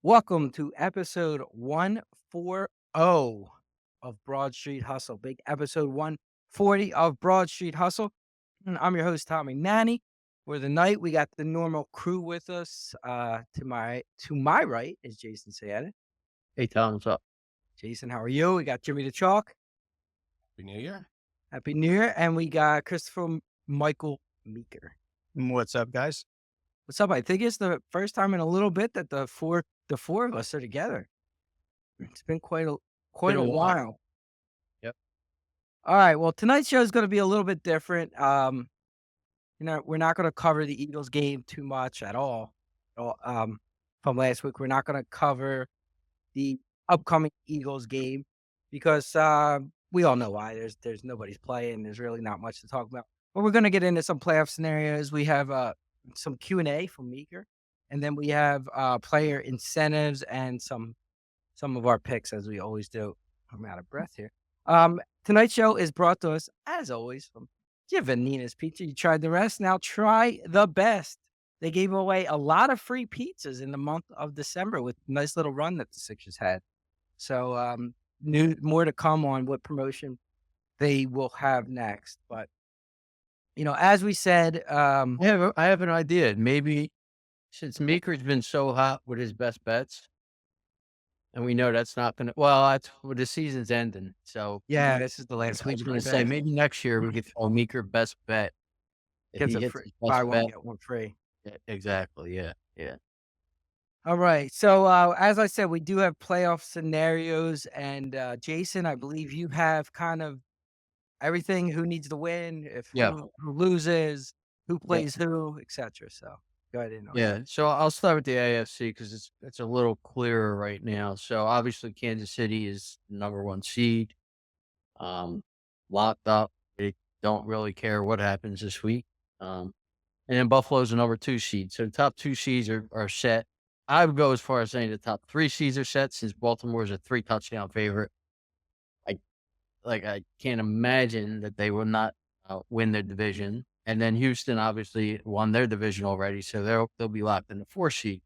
Welcome to episode 140 of Broad Street Hustle. Big episode 140 of Broad Street Hustle. And I'm your host, Tommy Nanny. For the night, we got the normal crew with us. To my right is Jason Sayeda. Hey, Tom, what's up? Jason, how are you? We got Jimmy the Chalk. Happy New Year. Happy New Year. And we got Christopher Michael Meeker. What's up, guys? What's up? I think it's the first time in a little bit that the four of us are together. It's been quite Been a a while. while. Yep. All right. Well, tonight's show is going to be a little bit different. We're not going to cover the Eagles game too much at all. From last week, we're not going to cover the upcoming Eagles game because we all know why. There's nobody's playing. There's really not much to talk about. But we're going to get into some playoff scenarios. We have some Q&A from Meeker, and then we have player incentives and some of our picks as we always do. I'm out of breath here. Tonight's show is brought to us, as always, from Giovannina's Pizza. You tried the rest, now try the best. They gave away a lot of free pizzas in the month of December with a nice little run that the Sixers had. So more to come on what promotion they will have next. But as we said, I have an idea. Maybe since Meeker's been so hot with his best bets, and we know that's not going to, well, that's well, the season's ending. So yeah, this is the I last was week. going to say maybe next year we could throw Meeker best bet. If Gets he a hits free his buy best one bet. get one free. Yeah, exactly. Yeah. Yeah. All right. So, as I said, we do have playoff scenarios. And Jason, I believe you have kind of everything: who needs to win, if Yeah. who loses, who Yeah. plays who, etc. So, go ahead and Yeah. So I'll start with the AFC because it's a little clearer right now. So obviously Kansas City is the number one seed. Um, Locked up. They don't really care what happens this week. And then Buffalo's the number 2 seed. So the top 2 seeds are set. I would go as far as saying the top 3 seeds are set since Baltimore is a 3 touchdown favorite. I I can't imagine that they will not win their division. And then Houston obviously won their division already, so they'll be locked in the 4 seed.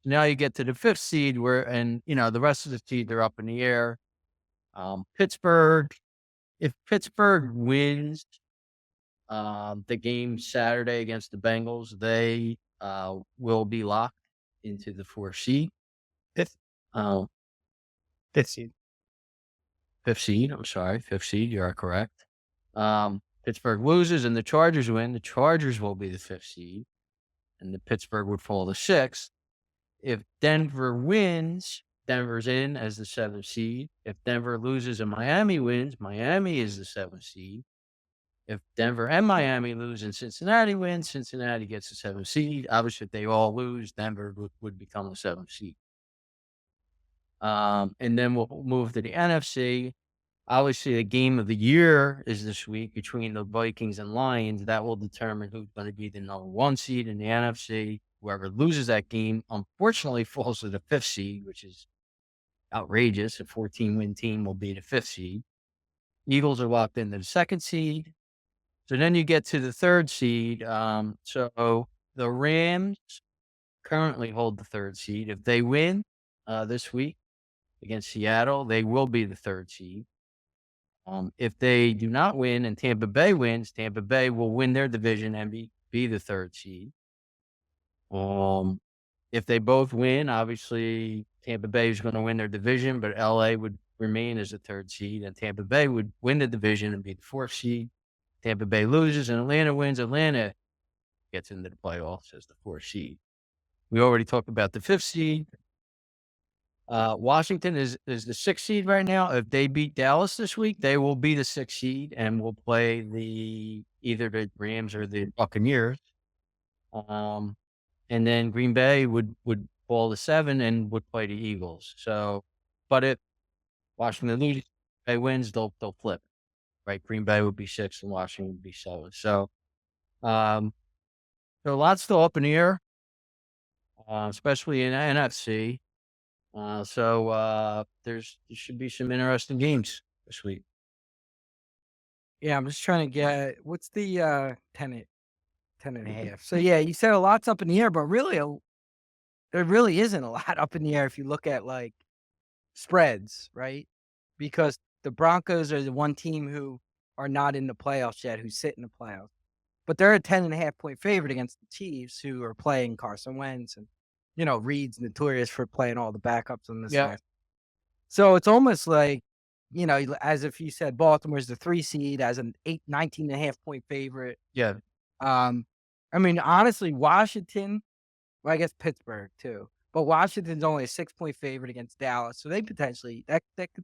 Now you get to the 5th seed the rest of the seeds are up in the air. Pittsburgh, if Pittsburgh wins the game Saturday against the Bengals, they will be locked into the 4th seed. Fifth, Uh, fifth seed. 5th seed, I'm sorry, 5th seed, you are correct. Pittsburgh loses and the Chargers win, the Chargers will be the 5th seed, and the Pittsburgh would fall to 6th. If Denver wins, Denver's in as the 7th seed. If Denver loses and Miami wins, Miami is the 7th seed. If Denver and Miami lose and Cincinnati wins, Cincinnati gets the 7th seed. Obviously, if they all lose, Denver would become the 7th seed. And then we'll move to the NFC. Obviously, the game of the year is this week between the Vikings and Lions. That will determine who's going to be the number 1 seed in the NFC. Whoever loses that game, unfortunately, falls to the 5th seed, which is outrageous. A 14-win team will be the 5th seed. Eagles are locked into the 2nd seed. So then you get to the 3rd seed. So the Rams currently hold the 3rd seed. If they win this week against Seattle, they will be the 3rd seed. If they do not win and Tampa Bay wins, Tampa Bay will win their division and be the 3rd seed. If they both win, obviously Tampa Bay is going to win their division, but LA would remain as the 3rd seed, and Tampa Bay would win the division and be the 4th seed. Tampa Bay loses and Atlanta wins. Atlanta gets into the playoffs as the 4th seed. We already talked about the 5th seed. Washington is the 6th seed right now. If they beat Dallas this week, they will be the 6th seed and will play either the Rams or the Buccaneers. And then Green Bay would fall to 7 and would play the Eagles. So, but if Washington loses, Bay wins, they'll flip. Right, Green Bay would be 6 and Washington would be 7. So, so a lot still up in the air, especially in the NFC. So there should be some interesting games this week. Yeah, I'm just trying to get what's the 10 and a half. So yeah, you said a lot's up in the air, but really there really isn't a lot up in the air if you look at, like, spreads, right? Because the Broncos are the one team who are not in the playoffs yet, who sit in the playoffs. But they're a 10.5 point favorite against the Chiefs, who are playing Carson Wentz, and, Reed's notorious for playing all the backups on this Yeah. last. So it's almost like, as if you said Baltimore's the 3 seed as an 19.5 point favorite. Yeah. Um, I mean, honestly, Washington, well, I guess Pittsburgh too, but Washington's only a 6 point favorite against Dallas, so they potentially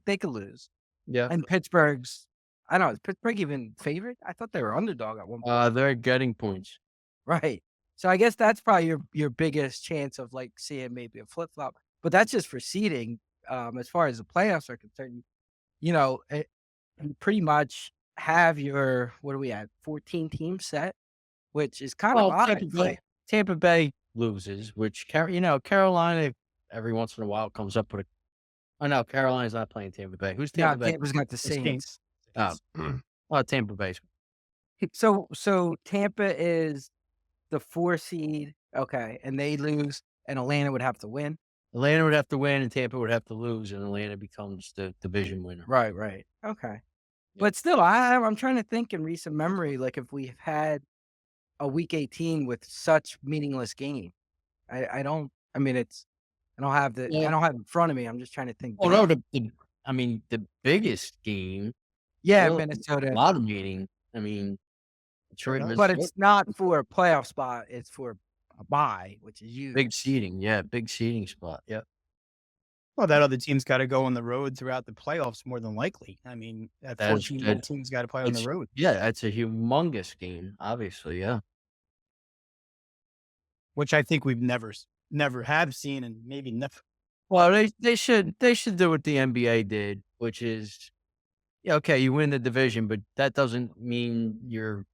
they could lose. Yeah. And Pittsburgh's, I don't know, is Pittsburgh even favorite? I thought they were underdog at one point. They're getting points. Right. So I guess that's probably your biggest chance of, like, seeing maybe a flip-flop, but that's just for seeding. As far as the playoffs are concerned, you pretty much have your, what are we at, 14 teams set, which is kind of Well, odd, I feel like. Tampa Bay loses, which Carolina every once in a while comes up with a. Oh no, Carolina's not playing Tampa Bay. Who's Yeah, Tampa Bay? Tampa's got the It's game. Saints. Oh, well, Tampa Bay's. So Tampa is the 4 seed, okay, and they lose, and Atlanta would have to win? Atlanta would have to win, and Tampa would have to lose, and Atlanta becomes the division winner. Right, right. Okay. Yeah. But still, I'm trying to think in recent memory, like, if we've had a week 18 with such meaningless game. I mean, I Yeah. don't have it in front of me, I'm just trying to think Oh back. no, I mean the biggest game, Yeah, really, a Minnesota, lot of meaning. I mean, Fair Detroit, enough. but Minnesota, it's not for a playoff spot, it's for a bye, which is big huge. seeding. Yeah, big seeding spot. Yeah, Well, that other team's gotta go on the road throughout the playoffs more than likely. I mean, that that's 14 that. win team's gotta play on the It's road. yeah, that's a humongous game. Obviously, yeah. Which I think we've never have seen and maybe never. Well, they should do what the NBA did, which is yeah, okay, you win the division, but that doesn't mean your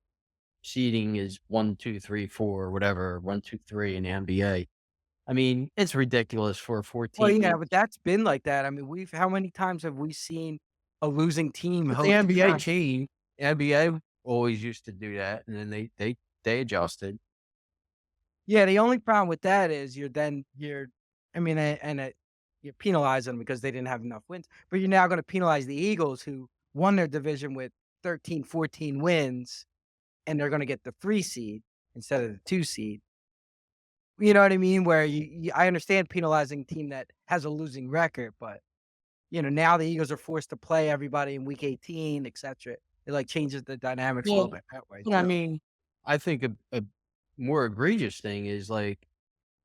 seeding is 1, 2, 3, 4, or whatever, 1, 2, 3 in the NBA. I mean, it's ridiculous for a Well, 14 yeah, team. but that's been like that. I mean, how many times have we seen a losing team But the host a NBA con. changed. The NBA always used to do that, and then they adjusted. Yeah, the only problem with that is you're I mean, you're penalizing them because they didn't have enough wins, but you're now gonna penalize the Eagles who won their division with 13, 14 wins, and they're gonna get the 3 seed instead of the 2 seed. You know what I mean? Where I understand penalizing a team that has a losing record, but, now the Eagles are forced to play everybody in week 18, etcetera. It, like, changes the dynamics a little Well, bit that way but I too. mean, I think a more egregious thing is like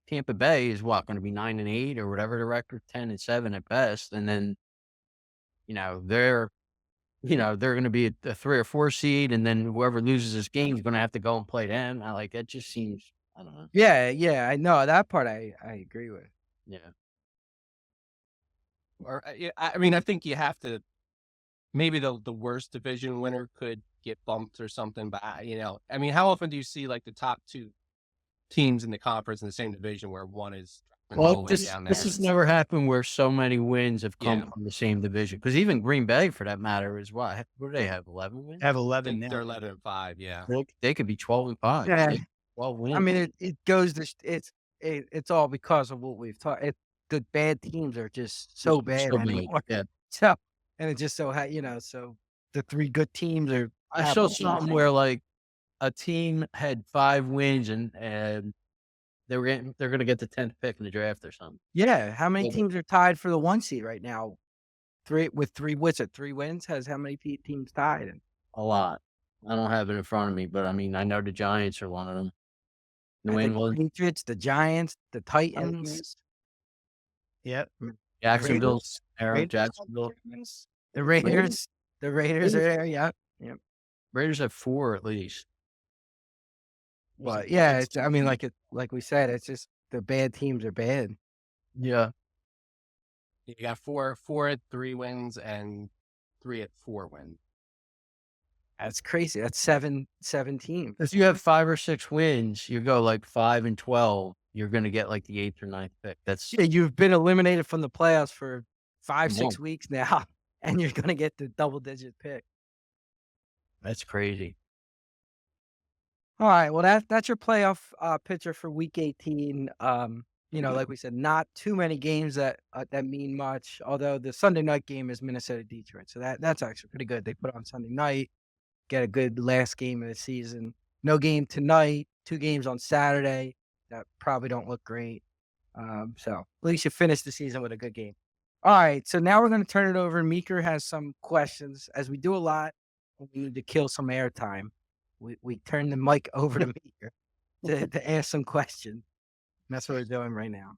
Tampa Bay is what going to be 9-8 or whatever the record, 10-7 at best, and then you know they're they're going to be a 3 or 4 seed, and then whoever loses this game is going to have to go and play them. I like it. Just seems I don't know. Yeah, yeah, I know, that part I agree with. Yeah, Or yeah, I mean, I think you have to. Maybe the worst division winner could get bumped or something, but I mean, how often do you see like the top two teams in the conference in the same division where one is dropping all well, the way this down this there? has never happened where so many wins have come Yeah, from the same division. Because even Green Bay, for that matter, is what do they have 11 wins? Have I 11 think they're now. 11-5. Yeah, They could be 12-5. Yeah. They 12 I wins. mean, it goes to it's all because of what we've talked. The bad teams are just so bad So bad. anymore. Yeah. So, and it just so so the 3 good teams are I have saw a something where, like, a team had 5 wins and they're gonna get the 10th pick in the draft or something. Yeah, how many Yeah, teams are tied for the 1 seed right now? 3 with 3 what's it, 3 wins has how many teams tied? And a lot. I don't have it in front of me, but, I mean, I know the Giants are one of them. I New think the England, Patriots, the Giants, the Titans, Titans. Yep. Jacksonville's Raiders. there, Raiders. Jacksonville. the Raiders Raiders. The Raiders are Raiders there, yeah, yep. Raiders have 4 at least. Was But, it yeah, Giants? I mean, like we said, it's just the bad teams are bad. Yeah. you got four at 3 wins and 3 at 4 wins. That's crazy. That's 7 teams. If you have 5 or 6 wins, you go, like, 5-12, you're gonna get, like, the 8th or 9th pick. That's Yeah, you've been eliminated from the playoffs for 5, 6 Whoa, weeks now, and you're gonna get the double-digit pick. that's crazy. Alright, well, that's your playoff, picture for week 18. like we said, not too many games that mean much. Although the Sunday night game is Minnesota Detroit, so that's actually pretty good. They put on Sunday night, get a good last game of the season. No game tonight, 2 games on Saturday that probably don't look great. So at least you finish the season with a good game. All right, so now we're going to turn it over. Meeker has some questions, as we do a lot. We need to kill some airtime. We turn the mic over to Meeker to ask some questions. That's what we're doing right now.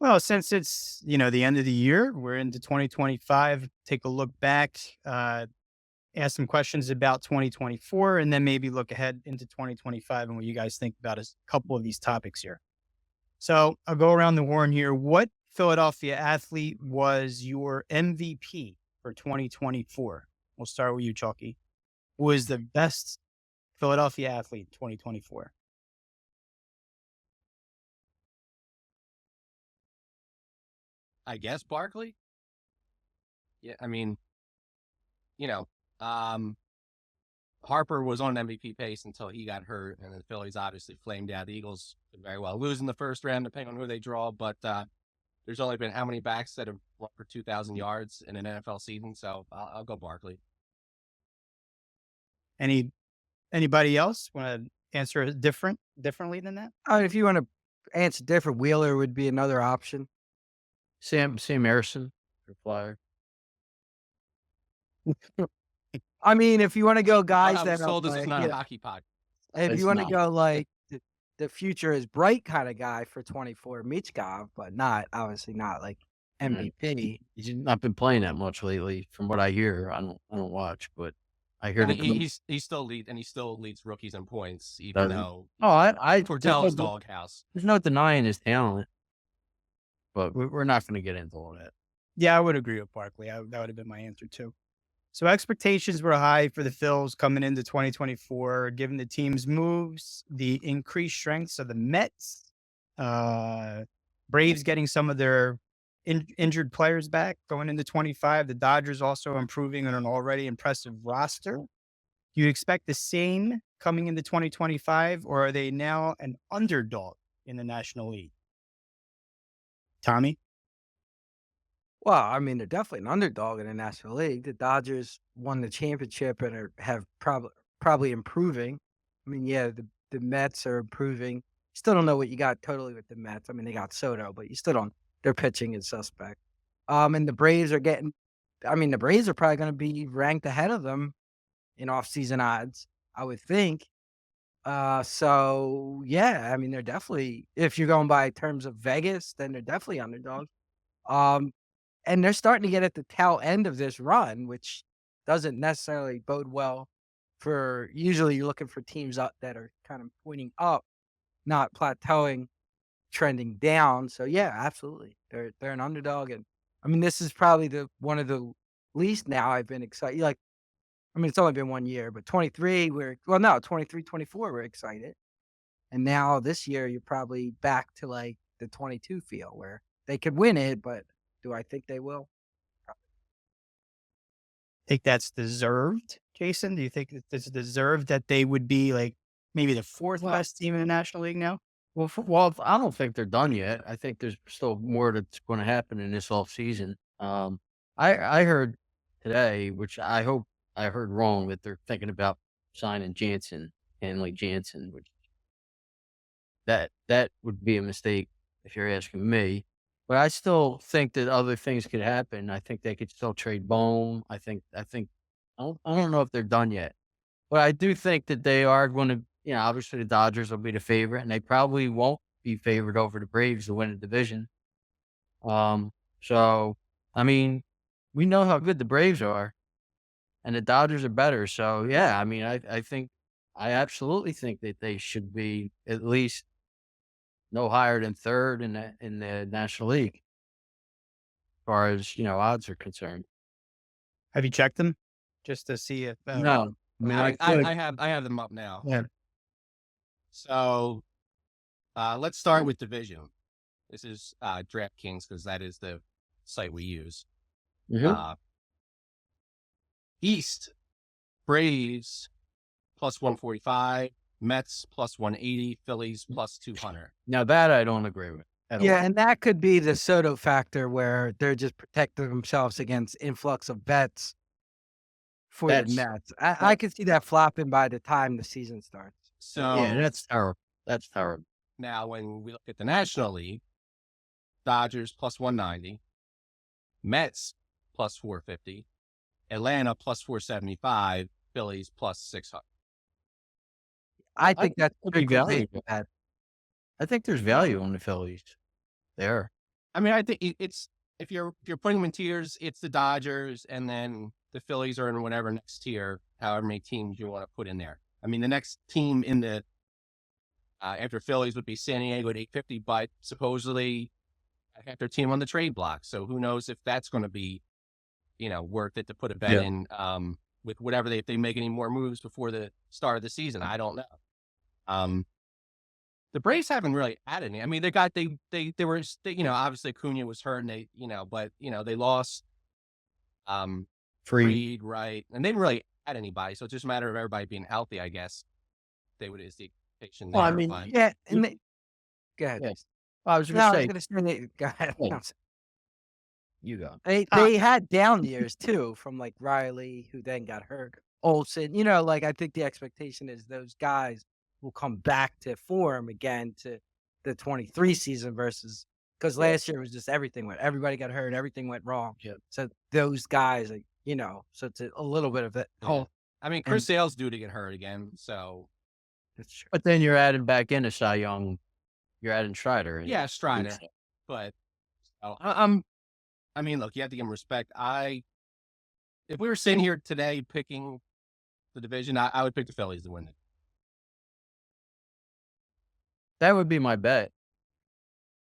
Well, since it's, the end of the year, we're into 2025, take a look back, ask some questions about 2024, and then maybe look ahead into 2025 and what you guys think about a couple of these topics here. So I'll go around the horn here. What Philadelphia athlete was your MVP for 2024? We'll start with you, Chalky. Who is the best Philadelphia athlete in 2024? I guess Barkley. Yeah, I mean, you know, um, Harper was on MVP pace until he got hurt, and the Phillies obviously flamed out. The Eagles could very well lose in the first round, depending on who they draw. But there's only been how many backs that have run for 2,000 yards in an NFL season? So I'll go Barkley. Anybody else want to answer it differently than that? If you want to answer different, Wheeler would be another option. Sam Harrison for Flyer. I mean, if you want to go guys I'm that are told this is like, not a hockey pod. if It's you want to not. go like the future is bright kind of guy for 24, Michkov, but obviously not like MVP. He's not been playing that much lately, from what I hear. I don't watch, but I hear And that he still leads rookies in points, even Does he? though I Cordell's doghouse. there's no denying his talent, but we're not going to get into all that. Yeah, I would agree with Barkley. That would have been my answer too. So expectations were high for the Phils coming into 2024, given the team's moves, the increased strengths of the Mets, Braves getting some of their injured players back going into 25. The Dodgers also improving on an already impressive roster. Do you expect the same coming into 2025, or are they now an underdog in the National League? Tommy? Well, I mean, they're definitely an underdog in the National League. The Dodgers won the championship and have probably improving. I mean, yeah, the Mets are improving. Still don't know what you got totally with the Mets. I mean, they got Soto, but you still don't. Their pitching is suspect. And the Braves are getting. I mean, the Braves are probably going to be ranked ahead of them in off-season odds, I would think. So yeah, I mean, they're definitely. If you're going by terms of Vegas, then they're definitely underdogs. And they're starting to get at the tail end of this run, which doesn't necessarily bode well for usually you're looking for teams up that are kind of pointing up, not plateauing, trending down. So yeah, absolutely. They're an underdog. And I mean, this is probably one of the least now I've been excited. Like, I mean, it's only been 1 year, but 23, 23, 24, we're excited. And now this year, you're probably back to like the 22 feel where they could win it, but do I think they will? Think that's deserved, Jason? Do you think it's deserved that they would be like maybe the fourth best team in the National League now? Well, I don't think they're done yet. I think there's still more that's going to happen in this off season. I heard today, which I hope I heard wrong, that they're thinking about signing Hanley Jansen, which that would be a mistake if you're asking me. But I still think that other things could happen. I think they could still trade Bohm. I don't know if they're done yet, but I do think that they are going to. Obviously the Dodgers will be the favorite, and they probably won't be favored over the Braves to win the division. So I mean, we know how good the Braves are, and the Dodgers are better. So yeah, I mean, I absolutely think that they should be at least no higher than third in the National League, as far as odds are concerned. Have you checked them just to see if? No, I mean I have them up now. Yeah. So let's start with division. This is DraftKings because that is the site we use. Mhm. East, Braves plus 145, Mets plus 180, Phillies plus 200. Now that I don't agree with. at all. Yeah, and that could be the Soto factor where they're just protecting themselves against influx of bets for the That's Mets. I that could see that flopping by the time the season starts. yeah, So that's terrible. That's terrible. now when we look at the National League, Dodgers plus 190, Mets plus 450, Atlanta plus 475, Phillies plus 600. I I think think that's there'll be strictly value. based on that. I think there's value on the Phillies there. I mean, I think it's if you're putting them in tiers, it's the Dodgers, and then the Phillies are in whatever next tier, however many teams you want to put in there. I mean, the next team in the after Phillies would be San Diego at 850, but supposedly I have their team on the trade block. So who knows if that's going to be, worth it to put a bet Yeah. in with whatever if they make any more moves before the start of the season. I don't know. The Braves haven't really had any. I mean, obviously Acuna was hurt and they lost Free. Reed, right? And they didn't really add anybody. So it's just a matter of everybody being healthy, I guess. Is the expectation Well, I there. mean, But Yeah, and you they go ahead. yeah. I was No, gonna I was say, gonna say they go ahead. hey, I'm sorry. you go. They Uh, they had down years too from, like, Riley, who then got hurt, Olsen, like, I think the expectation is those guys will come back to form again to the '23 season versus because Yeah. last year was just everybody got hurt, everything went wrong. Yeah. So those guys, like, so it's a little bit of it yeah. whole I mean, Chris and Sale's due to get hurt again. So that's true. But then you're adding back in a Cy Young. You're adding Strider in. yeah, Strider. But I mean, look, you have to give him respect. If we were sitting here today picking the division, I would pick the Phillies to win it. That would be my bet.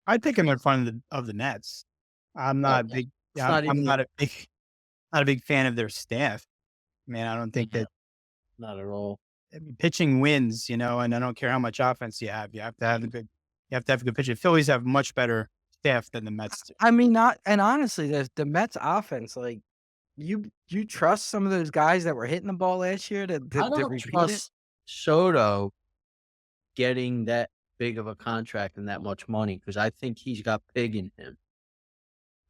I think I'm in front of the Nets. I'm Oh, not big. it's Yeah, not I'm even not a big fan of their staff. Man, I don't think Yeah. that Not at all. I mean, pitching wins, and I don't care how much offense you have. You have to have a good pitcher. Phillies have much better staff than the Mets do. I mean, not and honestly, the Mets offense, like, you trust some of those guys that were hitting the ball last year I to don't repeat it? trust Soto getting that big of a contract and that much money because I think he's got pig in him.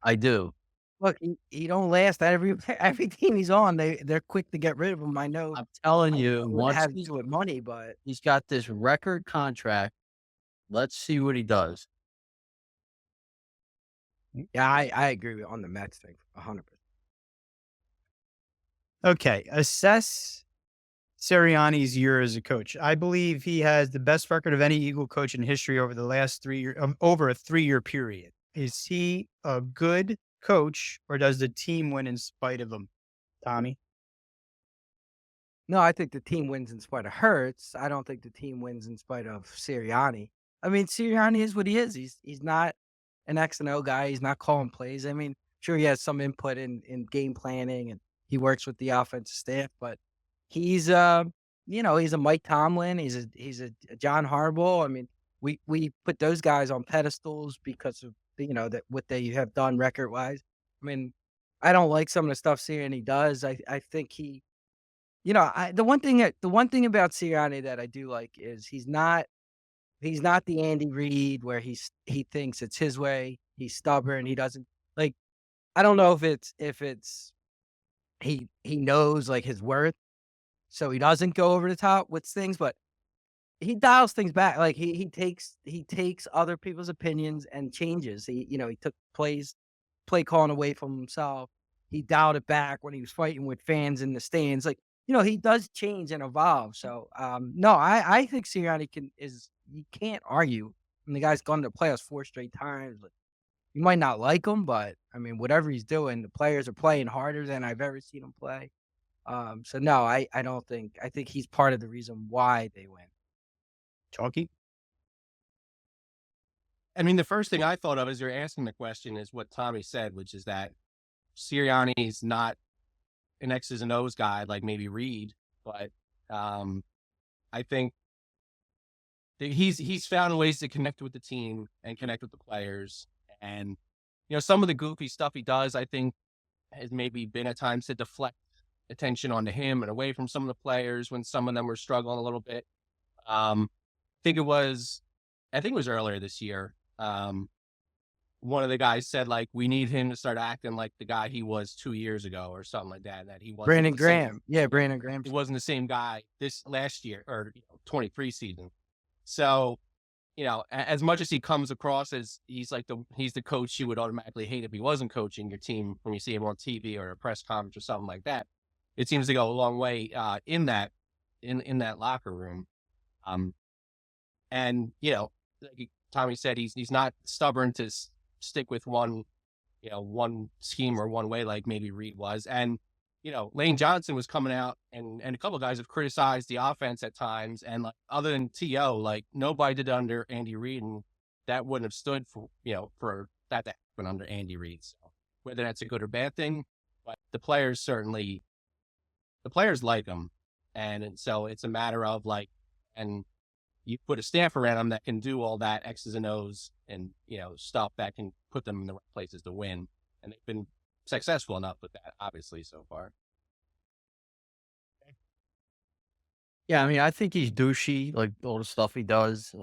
I do. Look, he don't last at every team he's on, they're quick to get rid of him. I know I'm telling I you, know it once has to do with money, but he's got this record contract, let's see what he does. yeah, I agree with on the Mets thing 100%. Okay, assess Sirianni's year as a coach. I believe he has the best record of any Eagle coach in history over the last 3 years, over a 3-year period. Is he a good coach, or does the team win in spite of him, Tommy? No, I think the team wins in spite of Hurts. I don't think the team wins in spite of Sirianni. I mean, Sirianni is what he is. He's not an X and O guy. He's not calling plays. I mean, sure he has some input in game planning and he works with the offensive staff, but he's he's a Mike Tomlin. He's a John Harbaugh. I mean, we put those guys on pedestals because of that what they have done record wise. I mean, I don't like some of the stuff Sirianni does. I think the one thing about Sirianni that I do like is he's not the Andy Reid where he thinks it's his way. He's stubborn. He doesn't like. I don't know if it's he knows like his worth, so he doesn't go over the top with things, but he dials things back. Like he takes other people's opinions and changes. He took play calling away from himself. He dialed it back when he was fighting with fans in the stands. Like, he does change and evolve. So, no, I think Sirianni you can't argue. And the guy's gone to the playoffs 4 straight times. Like, you might not like him, but I mean, whatever he's doing, the players are playing harder than I've ever seen them play. So no, I don't think I think he's part of the reason why they win. Chalky? I mean, the first thing I thought of as you're asking the question is what Tommy said, which is that Sirianni's not an X's and O's guy like maybe Reed, but I think that he's found ways to connect with the team and connect with the players. And some of the goofy stuff he does, I think, has maybe been at times to deflect attention onto him and away from some of the players when some of them were struggling a little bit. I think it was earlier this year. one of the guys said, like, we need him to start acting like the guy he was 2 years ago or something like that, that he wasn't Brandon the same. Graham. Yeah, Yeah, Brandon Graham. he wasn't the same guy this last year or 23 season. So, as much as he comes across as he's the coach you would automatically hate if he wasn't coaching your team when you see him on TV or a press conference or something like that, it seems to go a long way in that locker room. Um, and like Tommy said, he's not stubborn to stick with one scheme or one way like maybe Reed was. And Lane Johnson was coming out, and a couple of guys have criticized the offense at times. And like other than To, like nobody did under Andy Reid, and that wouldn't have stood for that to happen under Andy Reid. So whether that's a good or bad thing, but the players like him, and so it's a matter of like, and you put a staff around them that can do all that X's and O's and stuff that can put them in the right places to win, and they've been successful enough with that, obviously, so far. Yeah, I mean, I think he's douchey, like all the stuff he does.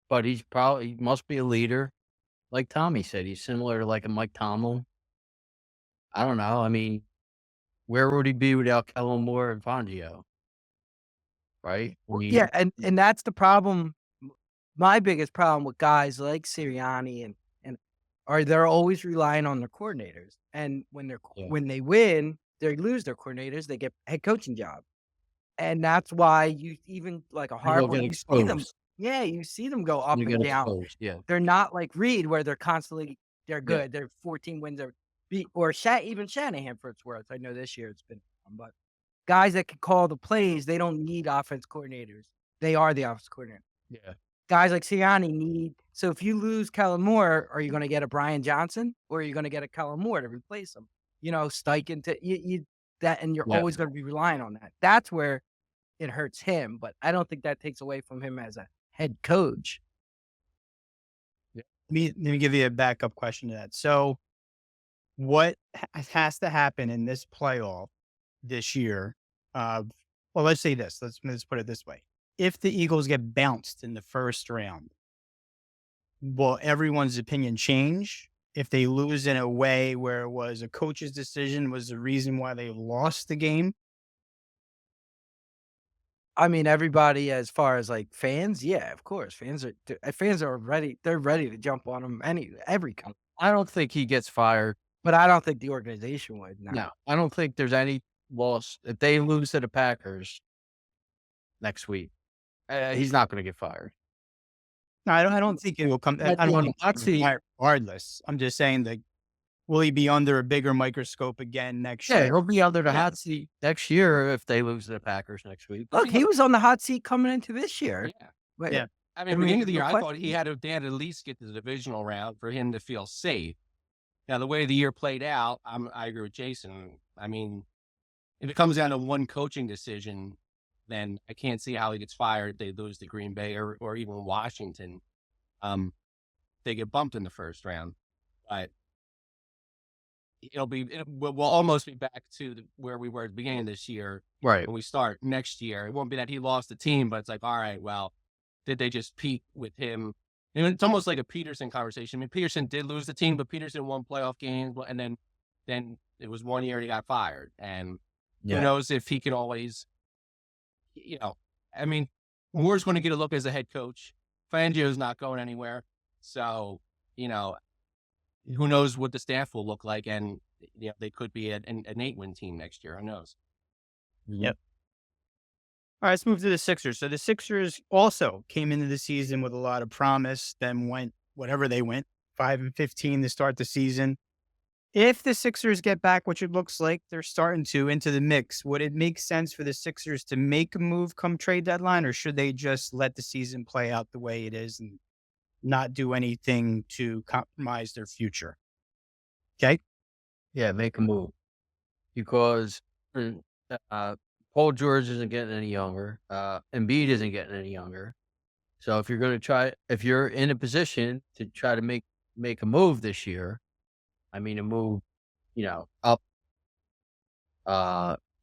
But he must be a leader. Like Tommy said, he's similar to like a Mike Tomlin. I don't know. I mean, where would he be without Kellen Moore and Fangio? Right? I mean, Yeah, and that's the problem. My biggest problem with guys like Sirianni and are they're always relying on their coordinators, and yeah, when they win, they lose their coordinators, they get head coaching job, and that's why you even like a you go Harbaugh, get you see them, exposed. yeah, you see them go up You and get down. exposed. Yeah, They're not like Reed where they're yeah, good. They're 14 wins or even Shanahan for its worth. I know this year it's been, but guys that can call the plays, they don't need offense coordinators. They are the offense coordinator. yeah, Guys like Sirianni need. So if you lose Kellen Moore, are you going to get a Brian Johnson or are you going to get a Kellen Moore to replace him? Steichen to you that, and you're yeah, always going to be relying on that. That's where it hurts him, but I don't think that takes away from him as a head coach. yeah. Let me give you a backup question to that. So, what has to happen in this playoff this year? Well, let's say this. Let's put it this way: if the Eagles get bounced in the first round, will everyone's opinion change? If they lose in a way where it was a coach's decision was the reason why they lost the game? I mean, everybody as far as like fans, yeah, of course, fans are ready. They're ready to jump on him every come, I don't think he gets fired. but I don't think the organization would. No. No, I don't think there's any loss if they lose to the Packers next week. He's not going to get fired. No, I don't think it will come. I Might be don't on think the hot he'll seat. retire regardless. I'm just saying that will he be under a bigger microscope again next Yeah, year? he'll be under the Yeah. hot seat next year if they lose to the Packers next week. Look, he was on the hot seat coming into this year. Yeah. But, Yeah. I mean, I beginning mean, of the no year, I thought question. they had to at least get to the divisional round for him to feel safe. Now, the way the year played out, I agree with Jason. I mean, if it comes down to one coaching decision, then I can't see how he gets fired if they lose to Green Bay or even Washington. They get bumped in the first round, but we'll almost be back to where we were at the beginning of this year Right. when we start next year. It won't be that he lost the team, but it's like, all right, well, did they just peak with him? And it's almost like a Peterson conversation. I mean, Peterson did lose the team, but Peterson won playoff games, and then it was 1 year he got fired. And who Yeah. knows if he can always, I mean, Moore's going to get a look as a head coach. Fangio's not going anywhere. So, who knows what the staff will look like, and they could be an 8-win team next year. Who knows? Yep. All right, let's move to the Sixers. So the Sixers also came into the season with a lot of promise, then went whatever they went, 5-15 to start the season. If the Sixers get back, which it looks like they're starting to, into the mix, would it make sense for the Sixers to make a move come trade deadline, or should they just let the season play out the way it is and not do anything to compromise their future? Okay. Yeah, make a move because Paul George isn't getting any younger. Embiid isn't getting any younger. So if you're in a position to try to make a move this year, I mean a move, up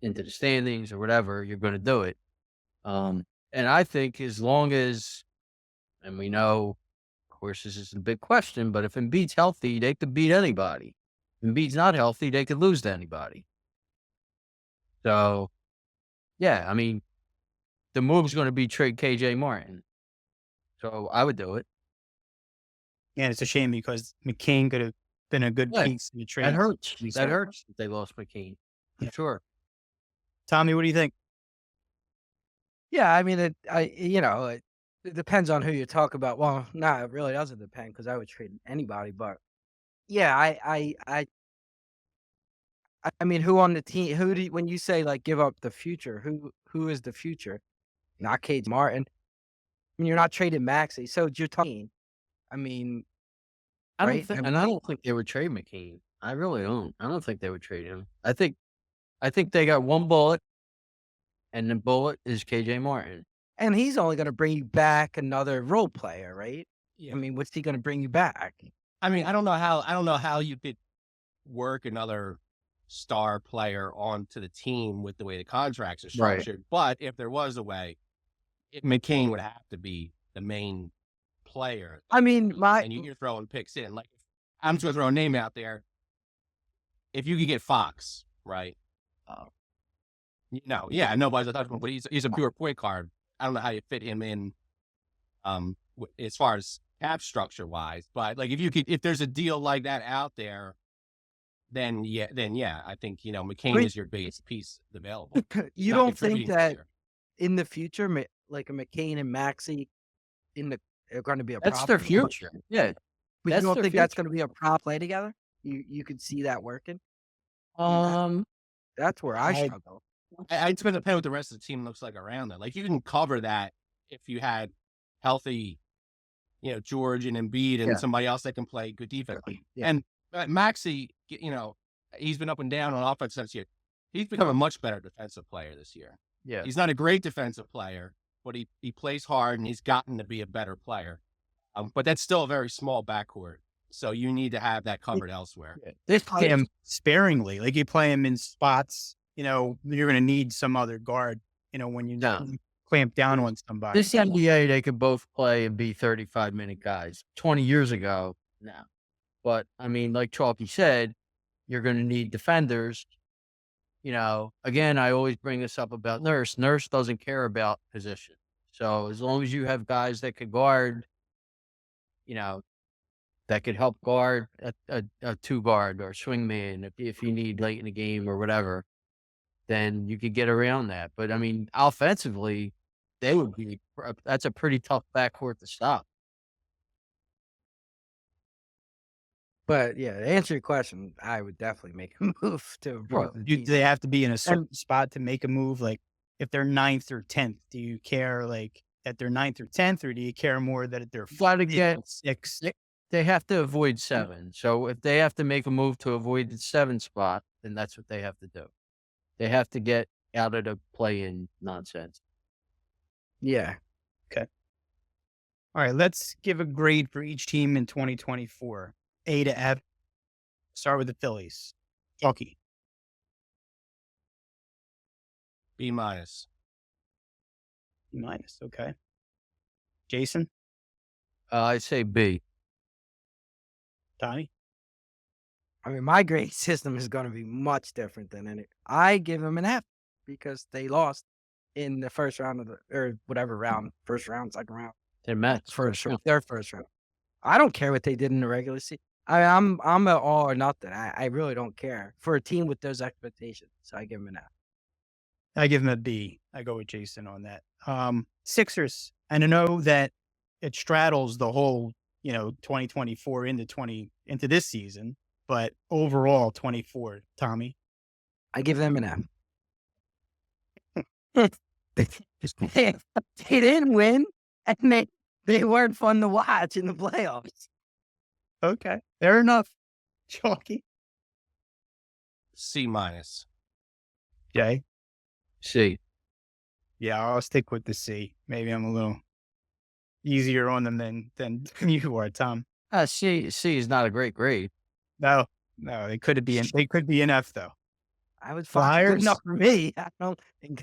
into the standings or whatever, you're going to do it. And I think as long as, and we know, of horses is a big question, but if Embiid's healthy, they could beat anybody. If Embiid's not healthy, they could lose to anybody. So, yeah, I mean, the move's gonna be trade KJ Martin. So, I would do it. And it's a shame because McCain could have been a good Yeah, piece in the that trade. hurts. He's That hurt. hurts if they lost McCain, for Yeah. sure. Tommy, what do you think? Yeah, I mean, it depends on who you talk about. Well, no, it really doesn't depend because I would trade anybody. But yeah, I mean, who on the team? Who do you, when you say like give up the future? Who is the future? Not Cade Martin. I mean, you're not trading Maxey, so you're talking. I mean, right? I don't think they would trade McCain. I really don't. I don't think they would trade him. I think they got one bullet, and the bullet is KJ Martin. And he's only going to bring you back another role player, right? Yeah. I mean, what's he going to bring you back? I mean, I don't know how you could work another star player onto the team with the way the contracts are Right. structured. But if there was a way, McCain would have to be the main player. I mean, And you're throwing picks in. Like, I'm just going to throw a name out there. If you could get Fox, right? Yeah, nobody's a touchable, but he's a pure point guard. I don't know how you fit him in, as far as cap structure wise. But like, if there's a deal like that out there, then yeah, I think McCain is your biggest piece available. you Not don't think contributing this that year. in the future, like a McCain and Maxey are going to be a That's problem? their future. Yeah. But That's you don't their think that's future. going to be a problem play together? You could see that working? Um, That's where I I- struggle. It's going to depend what the rest of the team looks like around that. Like, you can cover that if you had healthy, George and Embiid and Yeah. somebody else that can play good defense. Yeah. And Maxey, he's been up and down on offense this year. He's become a much better defensive player this year. yeah. He's not a great defensive player, but he plays hard and he's gotten to be a better player. But that's still a very small backcourt. So you need to have that covered elsewhere. They play him sparingly. Like, you play him in spots, you're going to need some other guard, when you No. clamp down on somebody. This NBA, they could both play and be 35-minute guys. 20 years ago, no. But, I mean, like Chalky said, you're going to need defenders. Again, I always bring this up about Nurse. Nurse doesn't care about position. So as long as you have guys that could guard, that could help guard a two guard or swing man if you need late in the game or whatever, then you could get around that. But I mean, offensively, that's a pretty tough backcourt to stop. But yeah, to answer your question, I would definitely make a move to improve the Do team. they have to be in a certain spot to make a move? Like, if they're 9th or 10th, do you care like that they're 9th or 10th, or do you care more that they're Gotta get 6th? They have to avoid 7. So if they have to make a move to avoid the 7 spot, then that's what they have to do. They have to get out of the play-in nonsense. Yeah. All right, let's give a grade for each team in 2024. A to F. Start with the Phillies. Chalky. B-. B-. Okay. Jason. I say B. Donnie. I mean, my grade system is going to be much different than any. I give them an F because they lost in the first round or whatever round, first round, second round, They're Mets. their first round. I don't care what they did in the regular season. I'm an all or nothing. I really don't care for a team with those expectations. So I give them an F. I give them a B. I go with Jason on that. Sixers. And I know that it straddles the whole, 2024 into this season, but overall 24. Tommy. I give them an F. they didn't win, and they weren't fun to watch in the playoffs. Okay, fair enough. Chalky. C-. Jay. C. Yeah, I'll stick with the C. Maybe I'm a little easier on them than you are, Tom. C is not a great grade. No, they could be an F though. I was Flyers? good enough for me. I don't think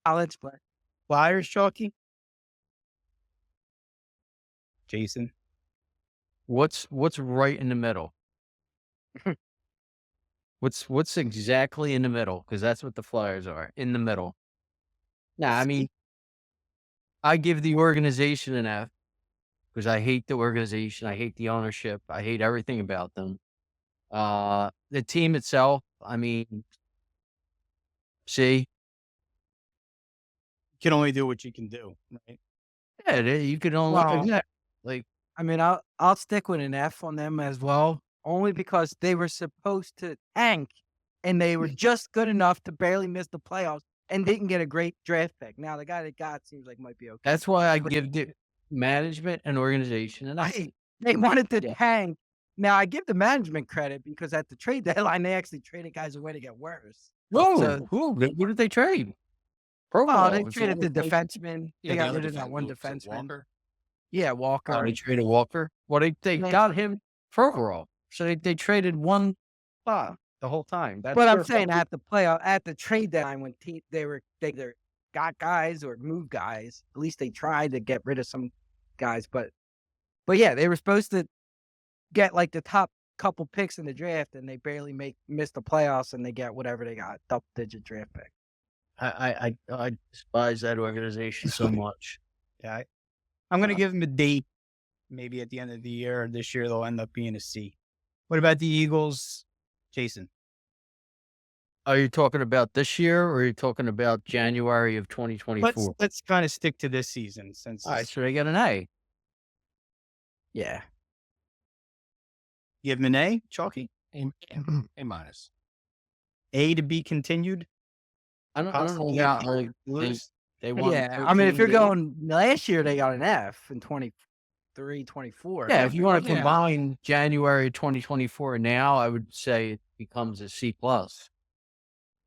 college, but Flyers, Chalky. Jason. What's right in the middle? What's exactly in the middle? Because that's what the Flyers are, in the middle. Nah, I mean, See, I give the organization an F because I hate the organization, I hate the ownership, I hate everything about them. The team itself, I mean, C. you can only do what you can do, right? Yeah, you could only Well, exact like, I mean, I'll stick with an F on them as well, only because they were supposed to tank, and they were just good enough to barely miss the playoffs and didn't get a great draft pick. Now the guy they got seems like might be okay. that's why I But give the management and organization an F. they wanted to Yeah. tank. Now I give the management credit because at the trade deadline, they actually traded guys away to get worse. So, Who did they trade? well, they Provorov, it's the traded only the place. defenseman. Yeah, They the got other rid of that defense one was it defenseman. Walker. Yeah, Oh, Walker. they traded Walker? Well, they And got him Provorov, so they traded one spot the whole time. That's but I'm their saying fucking. at the trade deadline when they either got guys or moved guys, at least they tried to get rid of some guys, but yeah, they were supposed to get, like, the top couple picks in the draft, and they barely miss the playoffs, and they get whatever they got, double-digit draft pick. I despise that organization so much. Yeah, I'm going to Uh, give them a D. Maybe at the end of the year or this year, they'll end up being a C. What about the Eagles, Jason? Are you talking about this year, or are you talking about January of Let's 2024? let's kind of stick to this season since Alright, it's, so they got an A. Yeah. you have them an A, chalky, A, A minus. A to be continued, I don't know possibly about, like, they lose. they won Yeah, I mean, if 13 you're games. going last year, they got an F in 23, 24. Yeah, if you wanna Yeah. combine January 2024 and now, I would say it becomes a C plus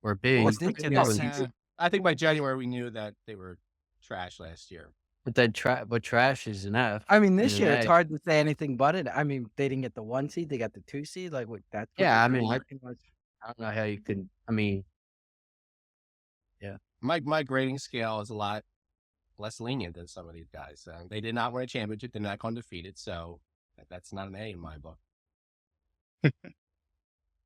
or B. Well, Let's it's this stick to year, this Oh, season. I think by January we knew that they were trash last year. but trash is an F I mean, and this an year, it's A. hard to say anything but it. I mean, they didn't get the 1 seed, they got the 2 seed, like, what that's what Yeah, they're I doing mean, pretty much. I don't know how you could. I mean, yeah. My grading scale is a lot less lenient than some of these guys. They did not win a championship. They're not undefeated, so that's not an A in my book.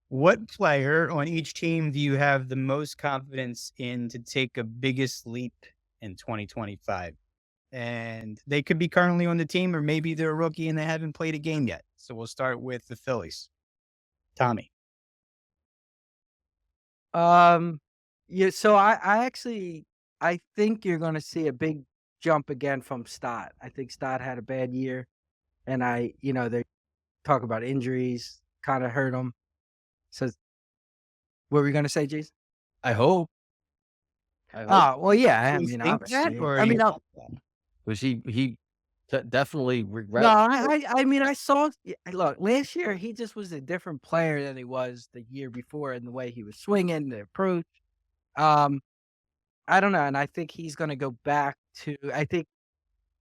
What player on each team do you have the most confidence in to take a biggest leap in 2025? And they could be currently on the team, or maybe they're a rookie and they haven't played a game yet. So we'll start with the Phillies. Tommy. Um, yeah, so I actually I think you're gonna see a big jump again from Stott. I think Stott had a bad year, and they talk about injuries, kinda hurt him. So what were you gonna say, Jason? I hope. I hope Oh, well, yeah, I Do you mean, think that, obviously. or I you mean, hope that? because he definitely no, regret. I mean, I saw look, last year, he just was a different player than he was the year before in the way he was swinging, the approach. Um, I don't know, and I think he's gonna go back to I think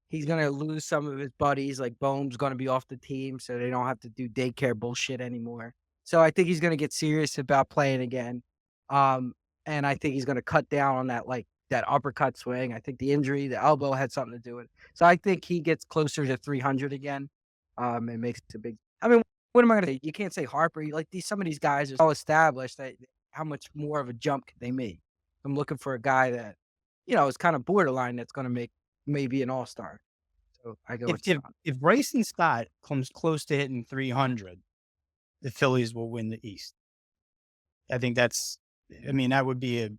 he's gonna lose some of his buddies, like Bohm's gonna be off the team, so they don't have to do daycare bullshit anymore. So I think he's gonna get serious about playing again. Um, and I think he's gonna cut down on that, like, that uppercut swing. I think the injury, the elbow had something to do with it. So I think he gets closer to 300 again, and makes a big I mean, what am I gonna say? You can't say Harper, like, some of these guys are so established that how much more of a jump could they make? I'm looking for a guy that, is kinda borderline that's gonna make maybe an all-star. So I go If with if Stott. if Bryson Scott comes close to hitting 300, the Phillies will win the East. I think I mean, that would be a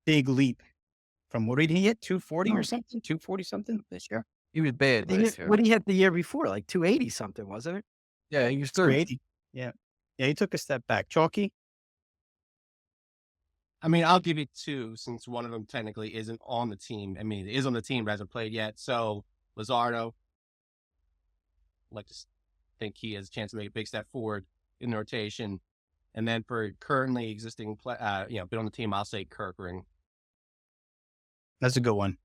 big leap from what did he hit? 240 or Oh, something? 240 something this year? He was bad last year. what he hit the year before, like 280 something, wasn't it? Yeah, he was 30. 280. Yeah. Yeah, he took a step back. Chalky? I mean, I'll give it two since one of them technically isn't on the team. I mean, it is on the team but hasn't played yet. So Luzardo, like to think he has a chance to make a big step forward in the rotation. And then for currently existing been on the team, I'll say Kirkring. That's a good one.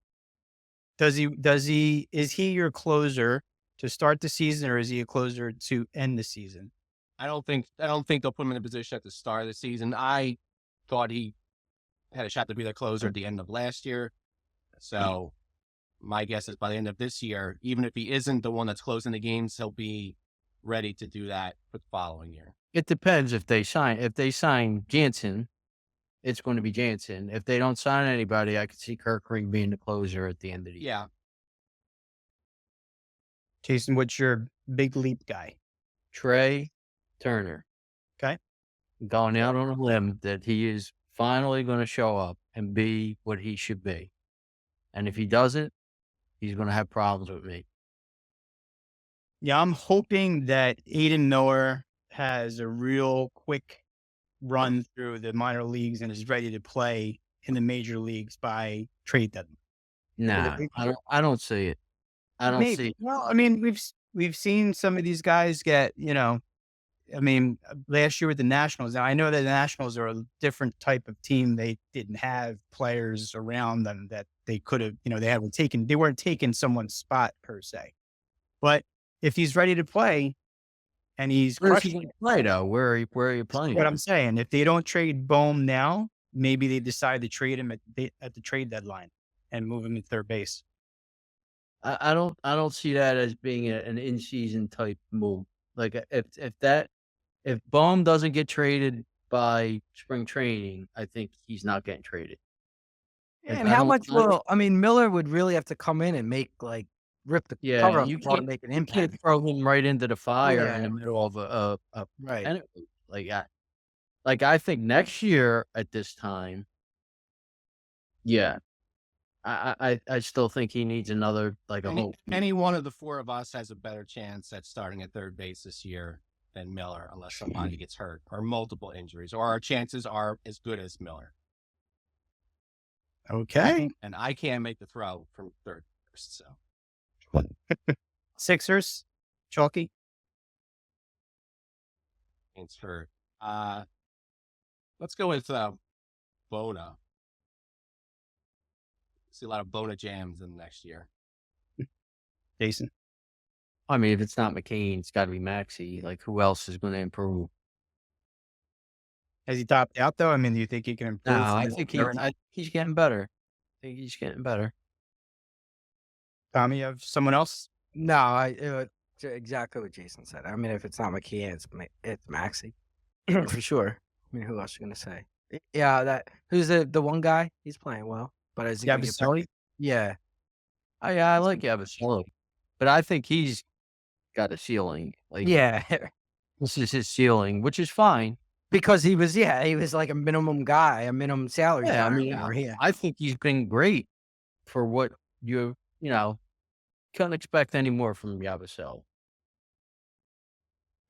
Is he your closer to start the season, or is he a closer to end the season? I don't think they'll put him in a position at the start of the season. I thought he had a shot to be the closer at the end of last year. So my guess is by the end of this year, even if he isn't the one that's closing the games, he'll be ready to do that for the following year. It depends if they sign. If they sign Jansen, it's going to be Jansen. If they don't sign anybody, I could see Kirk Ring being the closer at the end of the year. Yeah. Jason, what's your big leap guy? Trey Turner. Okay. Going out on a limb that he is finally going to show up and be what he should be. And if he doesn't, he's going to have problems with me. Yeah, I'm hoping that Aiden Miller has a real quick run through the minor leagues and is ready to play in the major leagues by trade deadline. Nah, I don't see it. I don't see Maybe. it. Well, I mean, we've seen some of these guys get, I mean, last year with the Nationals. Now I know that the Nationals are a different type of team. They didn't have players around them that they could have, they weren't taking someone's spot per se. But if he's ready to play and he's Where's he crushing going to play though? Where are you playing? what I'm saying, if they don't trade Bohm now, maybe they decide to trade him at the trade deadline and move him to third base. I don't see that as being an in season type move. Like if Bohm doesn't get traded by spring training, I think he's not getting traded. Like, And how much I mean, Miller would really have to come in and rip the cover off you the ball to can't make an you can't impact. throw him right into the fire in Yeah. the middle of a Right. pennant race. Like I think next year at this time, yeah, I still think he needs another a whole. Any one of the four of us has a better chance at starting at third base this year than Miller, unless somebody gets hurt or multiple injuries, or our chances are as good as Miller. Okay. And I can't make the throw from third first, so. Sixers, Chalky. It's hurt. Let's go with Bona. See a lot of Bona jams in the next year. Jason. I mean, if it's not McCain, it's got to be Maxey. Like, who else is going to improve? Has he topped out though? I mean, do you think he can improve? No, I think he's getting better. I think he's getting better. Tommy, you have someone else? No, exactly what Jason said. I mean, if it's not McKeon, it's Maxey for sure. I mean, who else are you gonna say? Yeah, who's the one guy? He's playing well, but is he gonna get better? Yeah. Oh yeah, I like Yabusele, but I think he's got a ceiling. Like, Yeah, this is his ceiling, which is fine. because he was like a minimum guy, a minimum salary. Yeah, I guy mean, or here. I think he's been great for what you couldn't expect any more from Yabusele.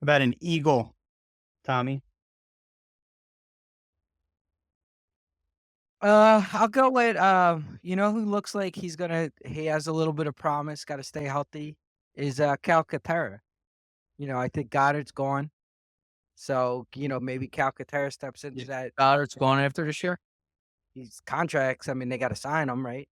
About an Eagle, Tommy? I'll go with who looks like he has a little bit of promise, gotta stay healthy, is Calcaterra. I think Goddard's gone. So, maybe Calcaterra steps into that. Goddard's gone after this year? These contracts, I mean, they gotta sign him, right?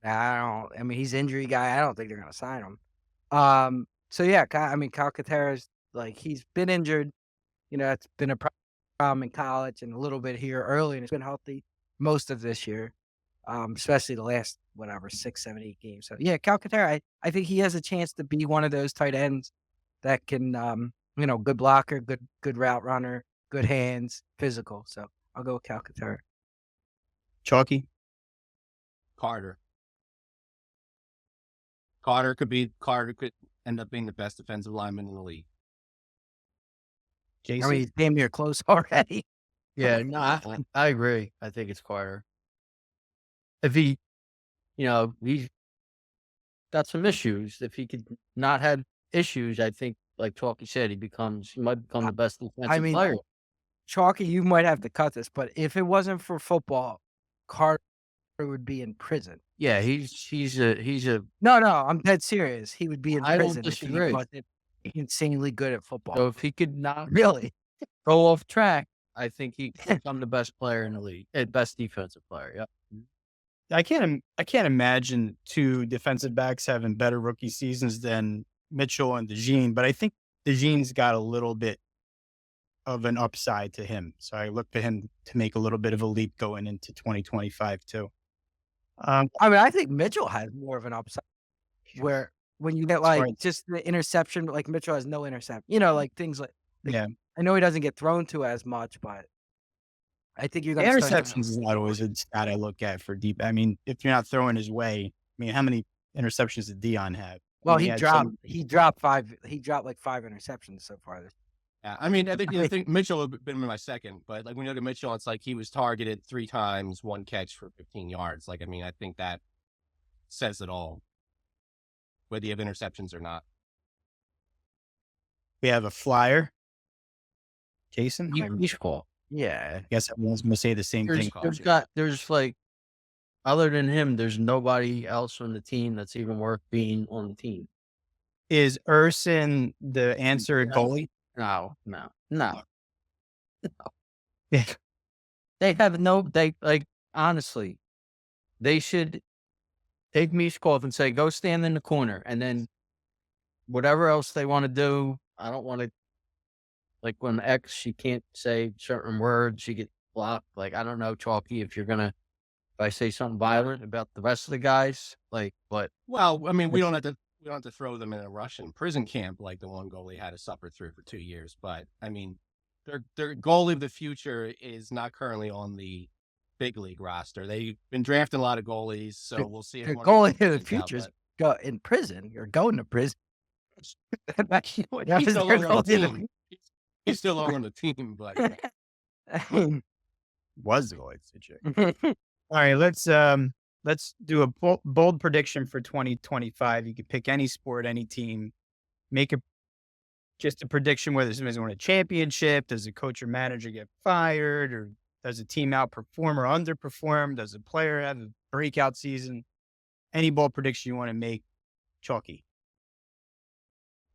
I mean, he's injury guy. I don't think they're gonna sign him. So yeah, I mean, Calcaterra's he's been injured. It's been a problem in college and a little bit here early, and it's been healthy most of this year, especially the last 6, 7, 8 games. So yeah, Calcaterra, I think he has a chance to be one of those tight ends that can, good blocker, good route runner, good hands, physical. So I'll go with Calcaterra. Chalky. Carter. Carter could end up being the best defensive lineman in the league. Jason. I mean, he's damn near close already. Yeah, no, I agree. I think it's Carter. If he, he's got some issues. If he could not have issues, I think, like Chalky said, he might become the best defensive player. Chalky, you might have to cut this, but if it wasn't for football, Carter would be in prison. Yeah, he's a. No, I'm dead serious. He would be in I prison don't if he disagree. wasn't insanely good at football. So if he could not Really? go off track, I think he could become the best player in the league, best defensive player. Yep. I can't imagine two defensive backs having better rookie seasons than Mitchell and DeJean, but I think DeJean's got a little bit of an upside to him. So I look to him to make a little bit of a leap going into 2025 too. I mean, I think Mitchell has more of an upside where when you get, as far like, as just the interception, like Mitchell has no intercept, like, things like yeah. I know he doesn't get thrown to as much, but I think you're The gonna start to interceptions is not always a stat I look at for deep. I mean, if you're not throwing his way, I mean, how many interceptions did Dion have? I well, mean, he had some. he dropped, like, 5 interceptions so far this Yeah, I mean, I think I mean, Mitchell would have been my second, but like when you look at Mitchell, it's like he was targeted 3 times, 1 catch for 15 yards. Like, I mean, I think that says it all, whether you have interceptions or not. We have a flyer, Jason. He's cool. I guess everyone's going to say the same thing. There's like other than him, there's nobody else on the team that's even worth being on the team. Is Urson the answer at goalie? No. Yeah. They like honestly, they should take Mishkov and say, go stand in the corner, and then whatever else they want to do. I don't want to like when X she can't say certain words, she get blocked. Like I don't know, Chalky, if I say something violent about the rest of the guys, like, but Well, I mean, we don't have to throw them in a Russian prison camp like the one goalie had to suffer through for 2 years. But I mean, their goalie of the future is not currently on the big league roster. They've been drafting a lot of goalies, so we'll see if the one of goalie them of the pans out, future is but go in prison or going to prison. That he's was no their longer on the goalie of team. He's still on the team, but I mean, Was the goalie situation. All right, let's do a bold prediction for 2025. You can pick any sport, any team. Make just a prediction whether somebody's win a championship. Does a coach or manager get fired, or does a team outperform or underperform? Does a player have a breakout season? Any bold prediction you want to make, Chalky?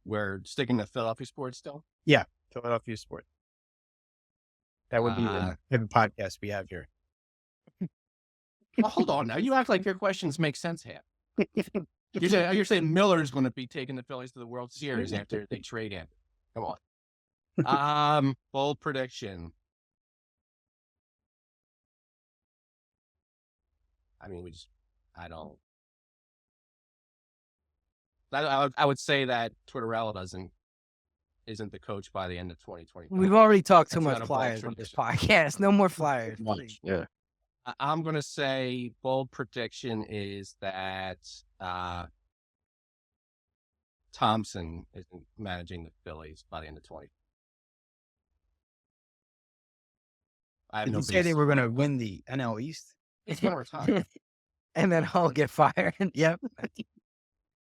we're sticking to Philadelphia sports still. Yeah, Philadelphia sport. That would be Uh, the type of podcast we have here. Well, hold on now. You act like your questions make sense here. You're saying Miller's going to be taking the Phillies to the World Series after they trade him. Come on. Bold prediction. I mean, I don't. I would say that Tortorella isn't the coach by the end of 2020. we've already talked too That's much not a bold flyers on this prediction. podcast. No more flyers, please. yeah. I'm going to say bold prediction is that Thompson isn't managing the Phillies by the end of 20. I have Did no you say they basis. were going to win the NL East? He's going to retire. And then I'll get fired. Yep.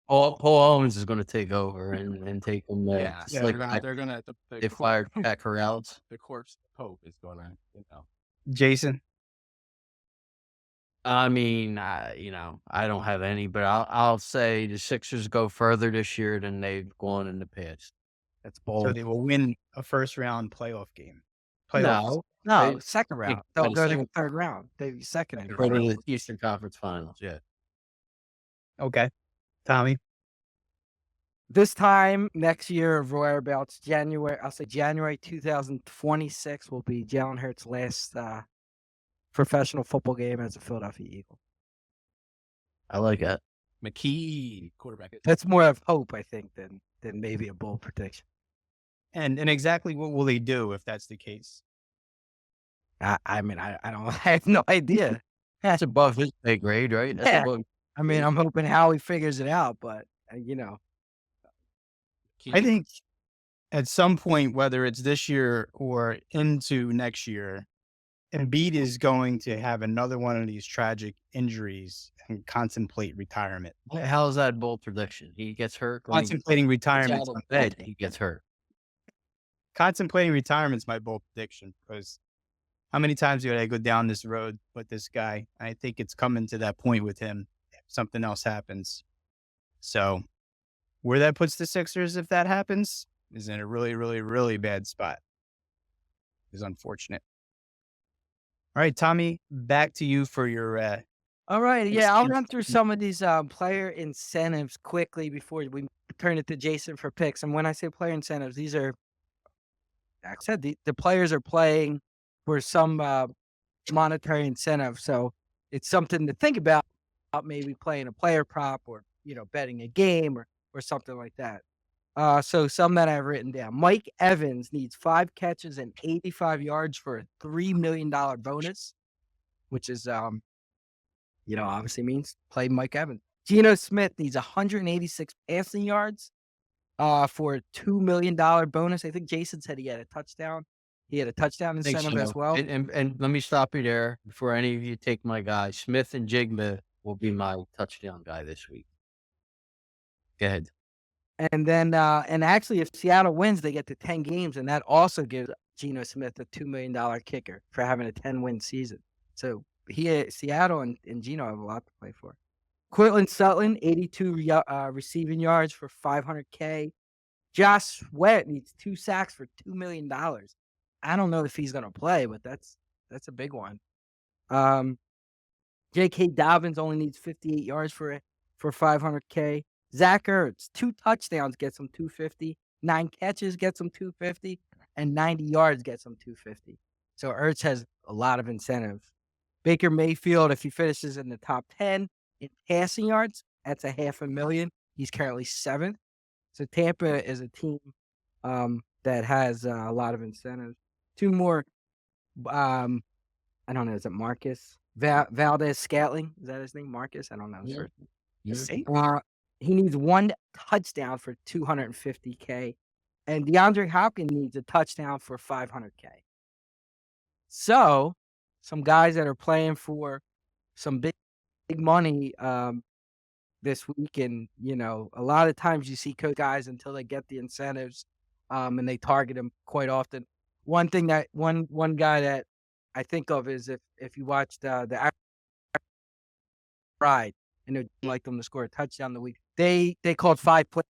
Paul Owens is going to take over and take them there. Yeah, It's Yeah, like they're gonna they fired Pat Corrales. the corpse of Pope is gonna, Jason? I mean, I don't have any, but I'll say the Sixers go further this year than they've gone in the past. That's So bold. they will win a first round playoff game. Playoffs. No, They- second they- round. by They'll the go to second- the third round. They second and Go to the Eastern Conference Finals. Yeah. Okay. Tommy? This time next year, whereabouts I'll say January 2026 will be Jalen Hurts' last professional football game as a Philadelphia Eagle. I like that. McKee quarterback. That's more of hope, I think, than maybe a bold prediction. And exactly what will they do if that's the case? I mean, I don't, I have no idea. That's above his pay grade, right? That's Yeah. above, I mean, I'm hoping Howie figures it out, but I think at some point, whether it's this year or into next year, Embiid is going to have another one of these tragic injuries and contemplate retirement. what the hell is that bold prediction? He gets hurt. when he Contemplating gets retirement. out of bed, he gets hurt. Contemplating retirement is my bold prediction because how many times did I go down this road with this guy? I think it's coming to that point with him. If something else happens. So where that puts the Sixers, if that happens, is in a really, really, really bad spot. It's unfortunate. All right, Tommy, back to you for your all right. Yeah, I'll Excuse run through some of these player incentives quickly before we turn it to Jason for picks. And when I say player incentives, these are, like I said, the players are playing for some monetary incentive. So it's something to think about maybe playing a player prop or, betting a game or or something like that. So some that I've written down. Mike Evans needs 5 catches and 85 yards for a $3 million bonus, which is, obviously means play Mike Evans. Geno Smith needs 186 passing yards, for a $2 million bonus. I think Jason said he had a touchdown. He had a touchdown I think incentive as so. well. And let me stop you there before any of you take my guy. Smith and Jigma will be my touchdown guy this week. Go ahead. And then, and actually, if Seattle wins, they get to 10 games, and that also gives Geno Smith a $2 million kicker for having a 10-win season. So Seattle and Geno have a lot to play for. Cortland Sutton, 82 receiving yards for $500K. Josh Sweat needs 2 sacks for $2 million. I don't know if he's going to play, but that's a big one. J.K. Dobbins only needs 58 yards for $500K. Zach Ertz, 2 touchdowns gets him 250, 9 catches gets him 250, and 90 yards gets him 250. So Ertz has a lot of incentive. Baker Mayfield, if he finishes in the top 10 in passing yards, that's a $500,000. He's currently 7th. So Tampa is a team that has a lot of incentives. 2 more. I don't know. Is it Marcus Valdez Scantling? Is that his name? Marcus? I don't know his Yeah. first. Yeah. He needs 1 touchdown for $250K, and DeAndre Hopkins needs a touchdown for $500K. So, some guys that are playing for some big money this week, and a lot of times you see coach guys until they get the incentives, and they target them quite often. One guy that I think of is if you watched the Pride and they'd like them to score a touchdown the week, they called 5 plays.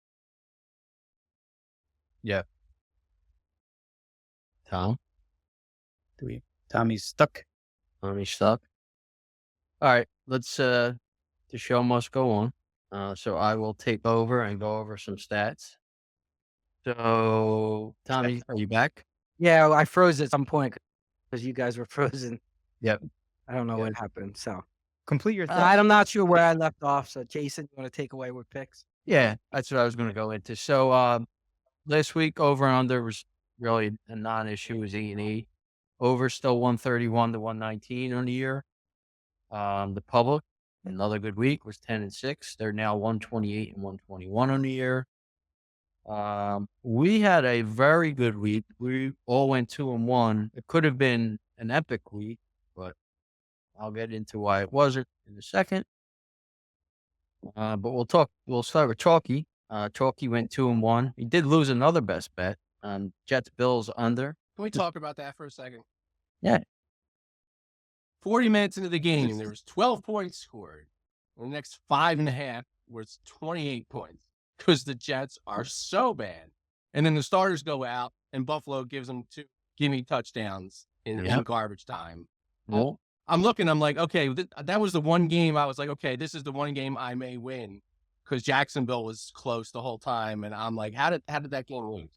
Yeah. Tom? Tommy's stuck. Tommy's stuck. All right. Let's the show must go on. So I will take over and go over some stats. So Tommy, are you back? Yeah, I froze at some point because you guys were frozen. Yep. I don't know Yep. what happened. So Complete your thought. I'm not sure where I left off. So Jason, you want to take away with picks? Yeah, that's what I was going to go into. So last week over and under was really a non-issue. It was E&E. Over still 131 to 119 on the year. The public, another good week, was 10-6. They're now 128 and 121 on the year. We had a very good week. We all went 2-1. It could have been an epic week, but I'll get into why it wasn't in a second. But we'll start with Chalky. Chalky went 2-1. He did lose another best bet. Jets Bills under. Can we talk about that for a second? Yeah. 40 minutes into the game, there was 12 points scored. The next 5.5 was 28 points because the Jets are so bad. And then the starters go out, and Buffalo gives them 2 gimme touchdowns in garbage time. Well, I'm looking, I'm like, okay, that was the one game I was like, okay, this is the one game I may win because Jacksonville was close the whole time. And I'm like, how did that game lose?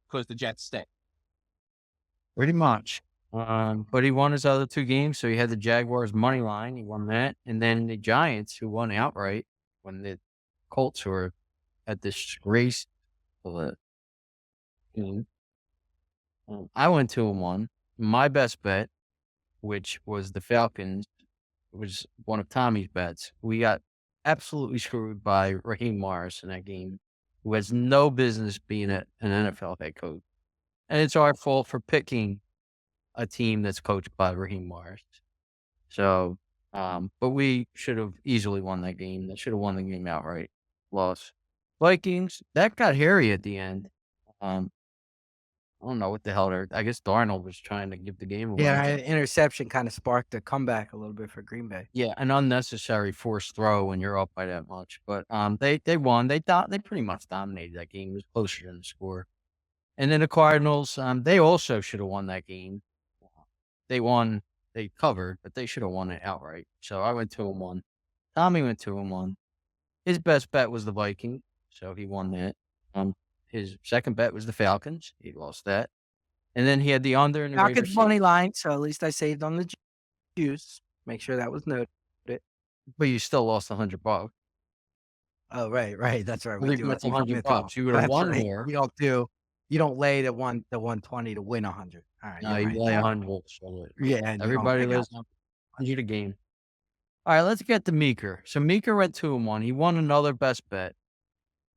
Because the Jets stink. pretty much. But he won his other 2 games, so he had the Jaguars money line. He won that, and then the Giants, who won outright when the Colts were at this disgrace of a team. I went 2-1. My best bet, which was the Falcons, was one of Tommy's bets. We got absolutely screwed by Raheem Morris in that game, who has no business being an NFL head coach, and it's our fault for picking a team that's coached by Raheem Morris. So, but we should have easily won that game. That should have won the game outright. Loss. Vikings, that got hairy at the end. I don't know what the hell I guess Darnold was trying to give the game away. Yeah, interception kind of sparked a comeback a little bit for Green Bay. Yeah, an unnecessary forced throw when you're up by that much. But they won. They pretty much dominated that game. It was closer than the score. And then the Cardinals, they also should have won that game. They won. They covered, but they should have won it outright. So I went 2-1. Tommy went 2-1. His best bet was the Vikings, so he won that. His second bet was the Falcons. He lost that. And then he had the under and the Falcons Raiders. money line, so at least I saved on the juice. Make sure that was noted. But you still lost $100. Oh, right, that's right, we Only do it bets even 100 with them. bucks. You would have That's won right. more. You don't lay the 120 to win 100. Alright, No, you're you right lay there. 100, so Yeah, and you don't everybody I got lays 100 a game. All right, let's get to Meeker. So Meeker went 2-1. He won another best bet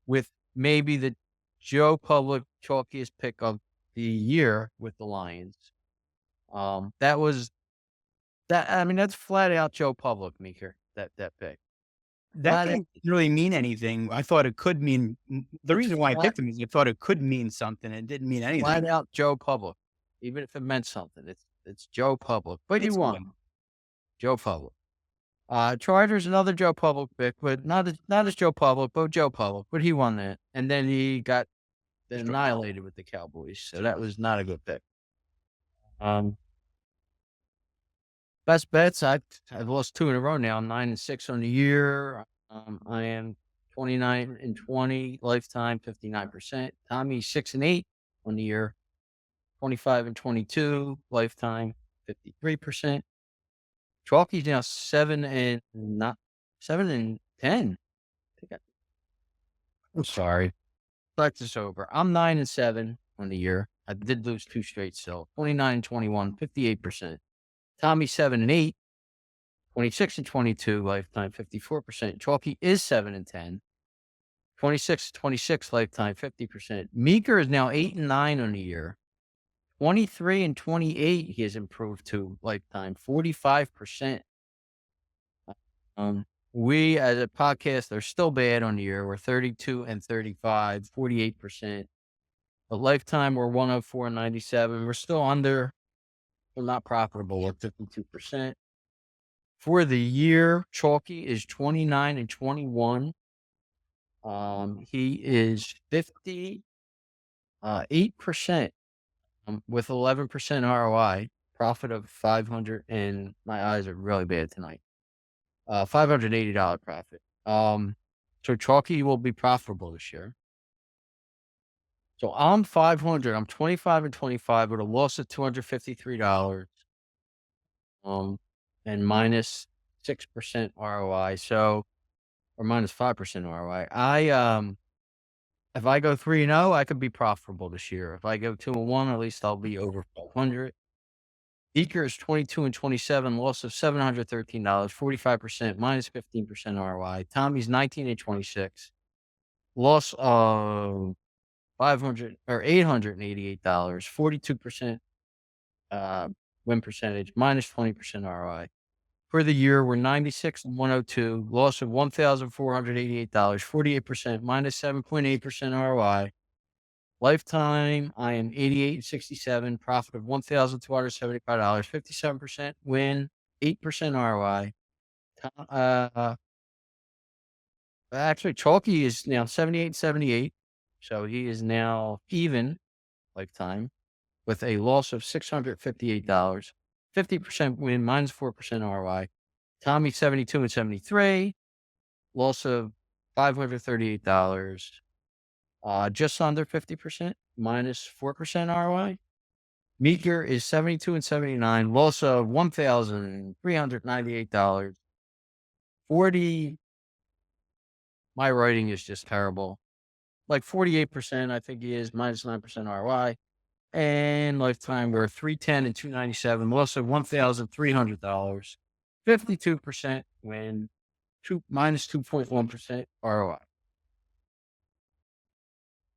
with maybe the Joe Public chalkiest pick of the year with the Lions. That was that. I mean, that's flat out Joe Public, Meeker. That pick, That flat out, didn't really mean anything. I thought it could mean the it's reason why I flat picked him is I thought it could mean something. It didn't mean flat anything. out Joe Public. Even if it meant something, it's Joe Public. But he it's a won. win. Joe Public. Chargers another Joe Public pick, but not as Joe Public, but Joe Public. But he won that, and then he got annihilated with the Cowboys. So that was not a good pick. Um, Best bets. I've lost 2 in a row now. I'm 9-6 on the year. I am 29-20 lifetime, 59%. Tommy 6-8 on the year, 25-22 lifetime, 53%. Chalky's now 7-10. I'm sorry. Start this over. I'm 9-7 on the year. I did lose 2 straight still. 29-21, 58%. Tommy 7-8. 26-22 lifetime, 54%. Chalky is 7-10. 26-26 lifetime, 50%. Meeker is now 8-9 on the year. 23-28 he has improved to lifetime, 45%. We as a podcast are still bad on the year. We're 32-35, 48%. But lifetime we're 104-97. We're still under. We're not profitable. We're 52%. For the year, Chalky is 29-21. He is 58% with 11% ROI, profit of 500, and my eyes are really bad tonight. $580 profit. So Chalky will be profitable this year. So I'm 500. I'm 25-25 with a loss of $253. And minus 6% ROI. So, or minus 5% ROI. If I go 3-0, I could be profitable this year. If I go 2-1, at least I'll be over 500. Eaker is 22-27, loss of $713, 45%, minus 15% ROI. Tommy's 19-26, loss of 500 or $888, 42% win percentage, minus 20% ROI. For the year, we're 96-102, loss of $1,488, 48%, minus 7.8% ROI. Lifetime, I am 88-67, profit of $1,275, 57% win, 8% ROI. Actually, Chalky is now 78-78, so he is now even lifetime with a loss of $658, 50% win, minus 4% ROI. Tommy 72-73, loss of $538, just under 50%, minus 4% ROI. Meeker is 72-79, loss of $1,398. 40. My writing is just terrible. Like 48%, I think he is, minus 9% ROI. And lifetime, we're 310-297, loss of $1,300, 52% win, minus 2.1% ROI.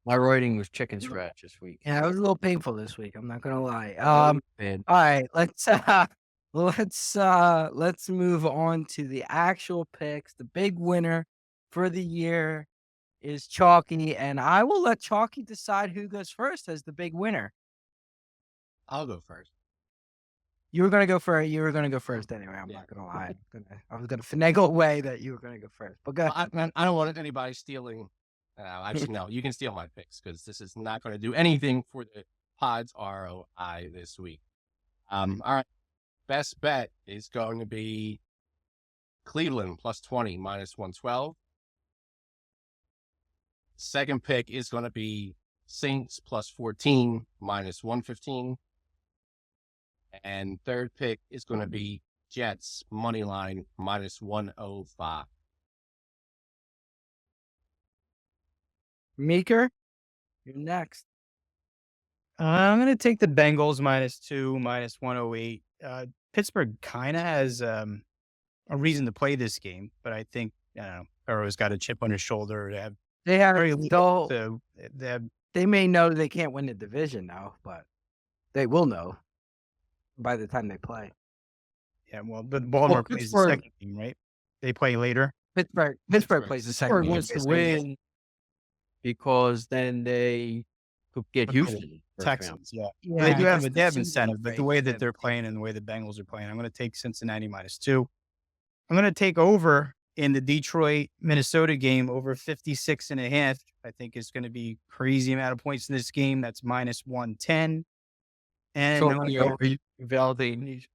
My writing was chicken scratch this week. Yeah, it was a little painful this week, I'm not gonna lie. Man, Alright, let's move on to the actual picks. The big winner for the year is Chalky, and I will let Chalky decide who goes first as the big winner. I'll go first. You were gonna go first anyway, I'm Yeah. not gonna lie. I was gonna finagle away that you were gonna go first, but go Well, I don't want anybody stealing. Actually, no, you can steal my picks because this is not going to do anything for the pod's ROI this week. All right. Best bet is going to be Cleveland plus 20, minus 112. Second pick is going to be Saints plus 14, minus 115. And third pick is going to be Jets money line minus 105. Meeker, you're next. I'm going to take the Bengals -2, -108. Pittsburgh kind of has a reason to play this game, but I think, I don't know, Burrow's got a chip on his shoulder. They have They have very little they'll to, they have, they may know they can't win the division now, but they will know by the time they play. yeah, well, but Well, Baltimore plays the Pittsburgh second game, right? They play later. Pittsburgh plays the second Pittsburgh game. wants to win because then they could get Okay. Houston first round. Texans, yeah. Yeah, Well, they do have because they have the Seasons incentive, are but the great. way that they're playing and the way the Bengals are playing, I'm going to take Cincinnati -2. I'm going to take over in the Detroit Minnesota game over 56.5. I think it's going to be crazy amount of points in this game. That's -110. And So I'm going to are go, you validating these?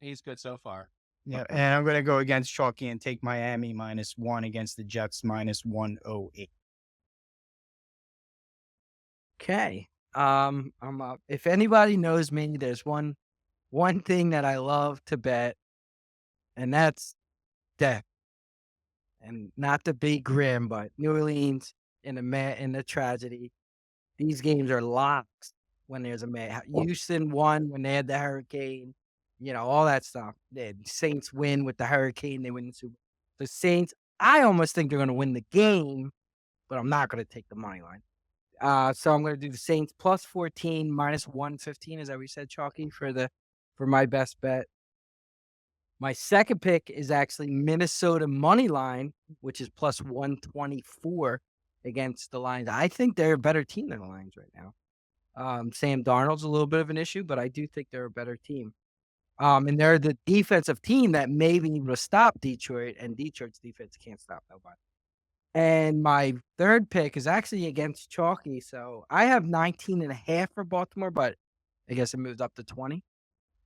He's good so far. yeah, and I'm going to go against Chalky and take Miami -1 against the Jets -108. Okay. I'm up. If anybody knows me, there's one thing that I love to bet, and that's death. And not to be grim, but New Orleans in the tragedy. These games are locks when there's a Houston won when they had the hurricane, all that stuff. The Saints win with the hurricane, they win the Super Bowl. The Saints, I almost think they're gonna win the game, but I'm not gonna take the money line. So I'm gonna do the Saints plus 14, -115, is that what you said, Chalky, for my best bet. My second pick is actually Minnesota money line, which is plus 124 against the Lions. I think they're a better team than the Lions right now. Sam Darnold's a little bit of an issue, but I do think they're a better team. And they're the defensive team that may be able to stop Detroit, and Detroit's defense can't stop nobody. And my third pick is actually against Chalky. So I have 19.5 for Baltimore, but I guess it moved up to 20.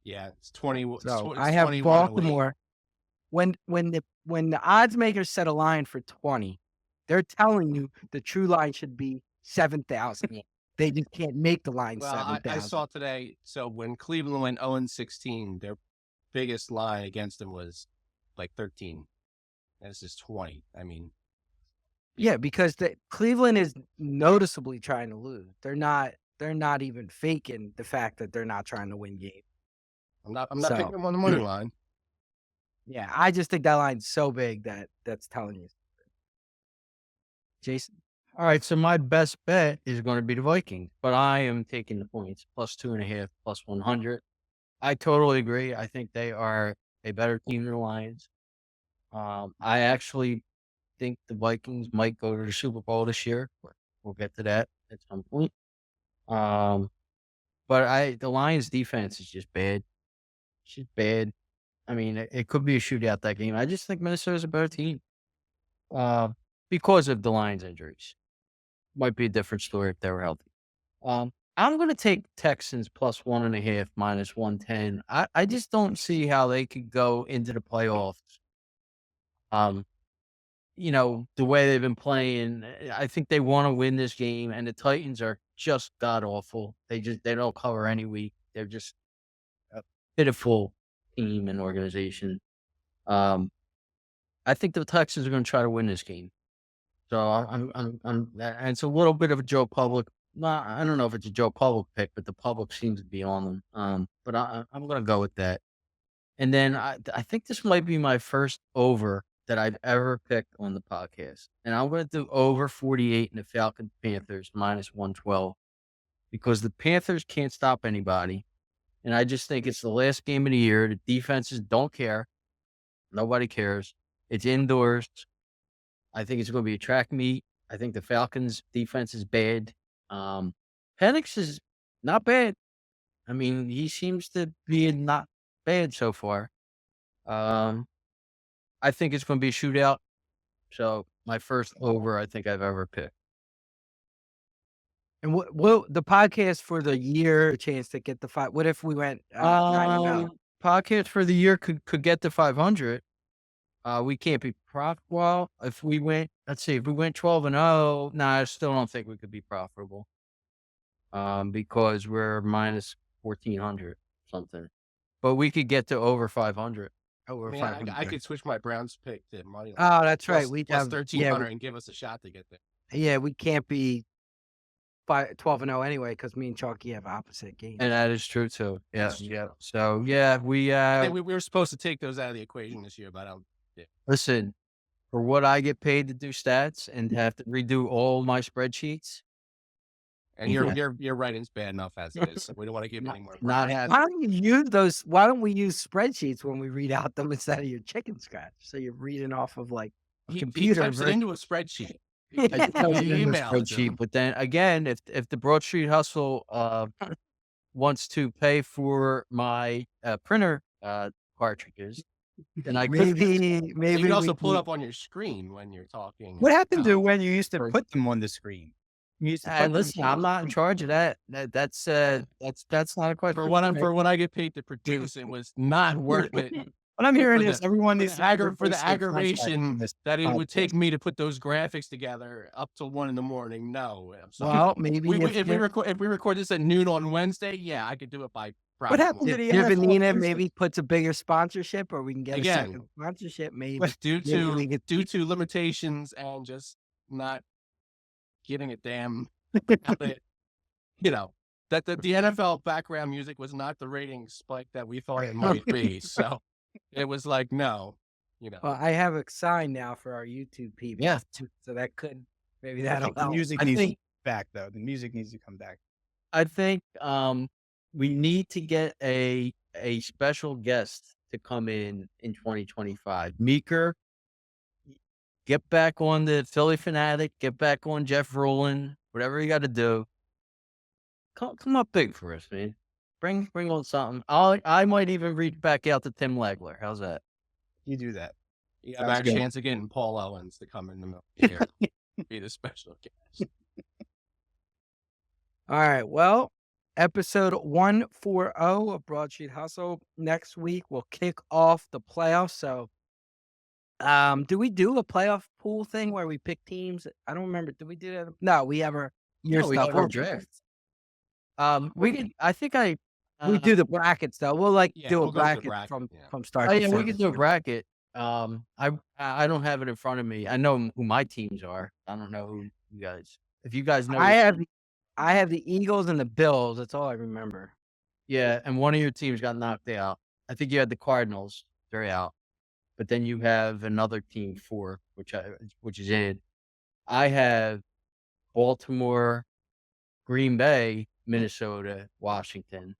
Yeah, it's 20. So It's I have 21 Baltimore. When the odds makers set a line for 20, they're telling you the true line should be 7,000. They just can't make the line Well, 7,000. I saw today. So when Cleveland went 0-16, their biggest line against them was like 13. And this is 20. I mean, Yeah, because Cleveland is noticeably trying to lose. They're not even faking the fact that they're not trying to win games. I'm not So- picking them on the money line. Yeah, I just think that line's so big that's telling you. Jason? All right, so my best bet is going to be the Vikings, but I am taking the points plus 2.5, plus 100. I totally agree. I think they are a better team than the Lions. I actually think the Vikings might go to the Super Bowl this year. But we'll get to that at some point. But the Lions defense is just bad. It's just bad. I mean, it could be a shootout that game. I just think Minnesota's a better team. Because of the Lions injuries. Might be a different story if they were healthy. I'm going to take Texans plus 1.5, -110. I just don't see how they could go into the playoffs. The way they've been playing, I think they want to win this game, and the Titans are just god awful. They don't cover any week. They're just a pitiful team and organization. I think the Texans are going to try to win this game. So and it's a little bit of a Joe Public. I don't know if it's a Joe Public pick, but the public seems to be on them. But I'm going to go with that. And then I think this might be my first over that I've ever picked on the podcast. And I'm going to do over 48 in the Falcons Panthers -112 because the Panthers can't stop anybody. And I just think it's the last game of the year. The defenses don't care. Nobody cares. It's indoors. I think it's going to be a track meet. I think the Falcons defense is bad. Penix is not bad. I mean, he seems to be not bad so far. I think it's going to be a shootout. So my first over I think I've ever picked. And what the podcast for the year, a chance to get the 5. What if we went 9-0? Podcast for the year could get to 500. We can't be profitable. Well, if we went, let's see, if we went 12-0, I still don't think we could be profitable. Because we're minus 1,400 something, but we could get to over 500. Over I mean, 500. I could switch my Browns pick to money line. Oh, that's right. Plus, We plus have 1,300 and give us a shot to get there. Yeah, we can't be 12-0 anyway because me and Chalky have opposite games. And that is true too. Yeah, yeah. So yeah, We were supposed to take those out of the equation this year, but I don't. Yeah. listen, for what I get paid to do stats and have to redo all my spreadsheets, And Yeah. your writing's bad enough as it is. So we don't want to give Not- any more. not work. have Why don't you use those? Why don't we use spreadsheets when we read out them instead of your chicken scratch? So you're reading off of like a He computer types it version. into a spreadsheet. I do have it You in the email it to spreadsheet, him. but then again, if the Broad Street Hustle wants to pay for my printer cartridges, then I could. Maybe You can also we pull it can- up on your screen when you're talking. What happened to Oh. when you used to put them on the screen? You used to put And them listen, I'm not in charge of that. That's not a question. For what I get paid to produce, it was not worth it. What I'm hearing For is the- everyone For needs the, to for the replace their contract aggravation in this that it would podcast. take me to put those graphics together up till 1 a.m. No, I'm sorry. well, maybe if we record this at noon on Wednesday, yeah, I could do it by Friday. What happened to morning. the if NFL Vanina Thursday? maybe puts a bigger sponsorship, or we can get a Again, second sponsorship. Maybe due maybe we to could- due to limitations and just not getting a damn you know that the NFL background music was not the rating spike that we thought it might be. So it was like, no, Well, I have a sign now for our YouTube people. Yeah. So that could maybe I that'll think the help. music I needs to think- come back though. The music needs to come back. I think we need to get a special guest to come in 2025. Meeker, get back on the Philly Fanatic, get back on Jeff Rowland, whatever you got to do. Come up big for us, man. Bring on something. I might even reach back out to Tim Legler. How's that? You do that. You have Sounds a good. chance of getting Paul Owens to come in the middle here, be the special guest. All right. Well, episode 140 of Broad Street Hustle. Next week we'll kick off the playoffs. So, do we do a playoff pool thing where we pick teams? I don't remember. Did we do that? No, we have our year No, we stuff. have our draft. We can. I think I. We do the brackets though. We'll Yeah, do a we'll go with the bracket bracket, yeah. from start Oh to yeah, we finish. can do a bracket. I don't have it in front of me. I know who my teams are. I don't know who you guys. If you guys know, I have the Eagles and the Bills. That's all I remember. yeah, and one of your teams got knocked out. I think you had the Cardinals. They're out, but then you have another team which is in. I have Baltimore, Green Bay, Minnesota, Washington.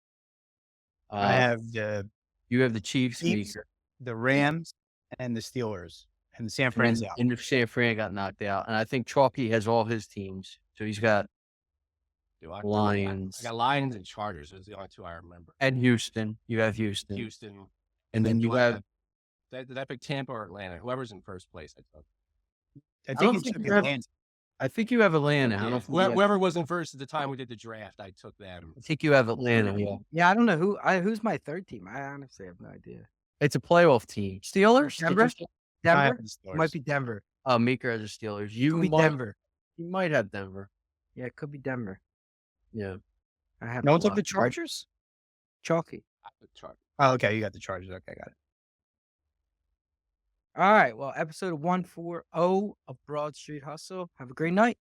I have the You have the Chiefs, Chiefs, Meeker, the Rams and the Steelers, and the San Fran's out. and San Fran got knocked out, and I think Chalky has all his teams. So he's got Do I? Lions. I got Lions and Chargers. Those are the only two I remember. and Houston. You have Houston, Houston. and then you do I have. Did I pick Tampa or Atlanta? Whoever's in first place, I took. I don't think it think should be you have- Atlanta. I think you have Atlanta. I don't think you have- Whoever was in first at the time we did the draft, I took them. I think you have Atlanta. Yeah, Yeah, I don't know who's my third team. I honestly have no idea. it's a playoff team. Steelers, Denver? I have Denver the Steelers. might be Denver. Meeker has the Steelers. You Could be might, Denver. You might have Denver. Yeah, it could be Denver. Yeah. I have No one to took the look. Chargers? Chalky. I took Chargers. Oh, okay. You got the Chargers. Okay, got it. All right. Well, episode 140 of Broad Street Hustle. Have a great night.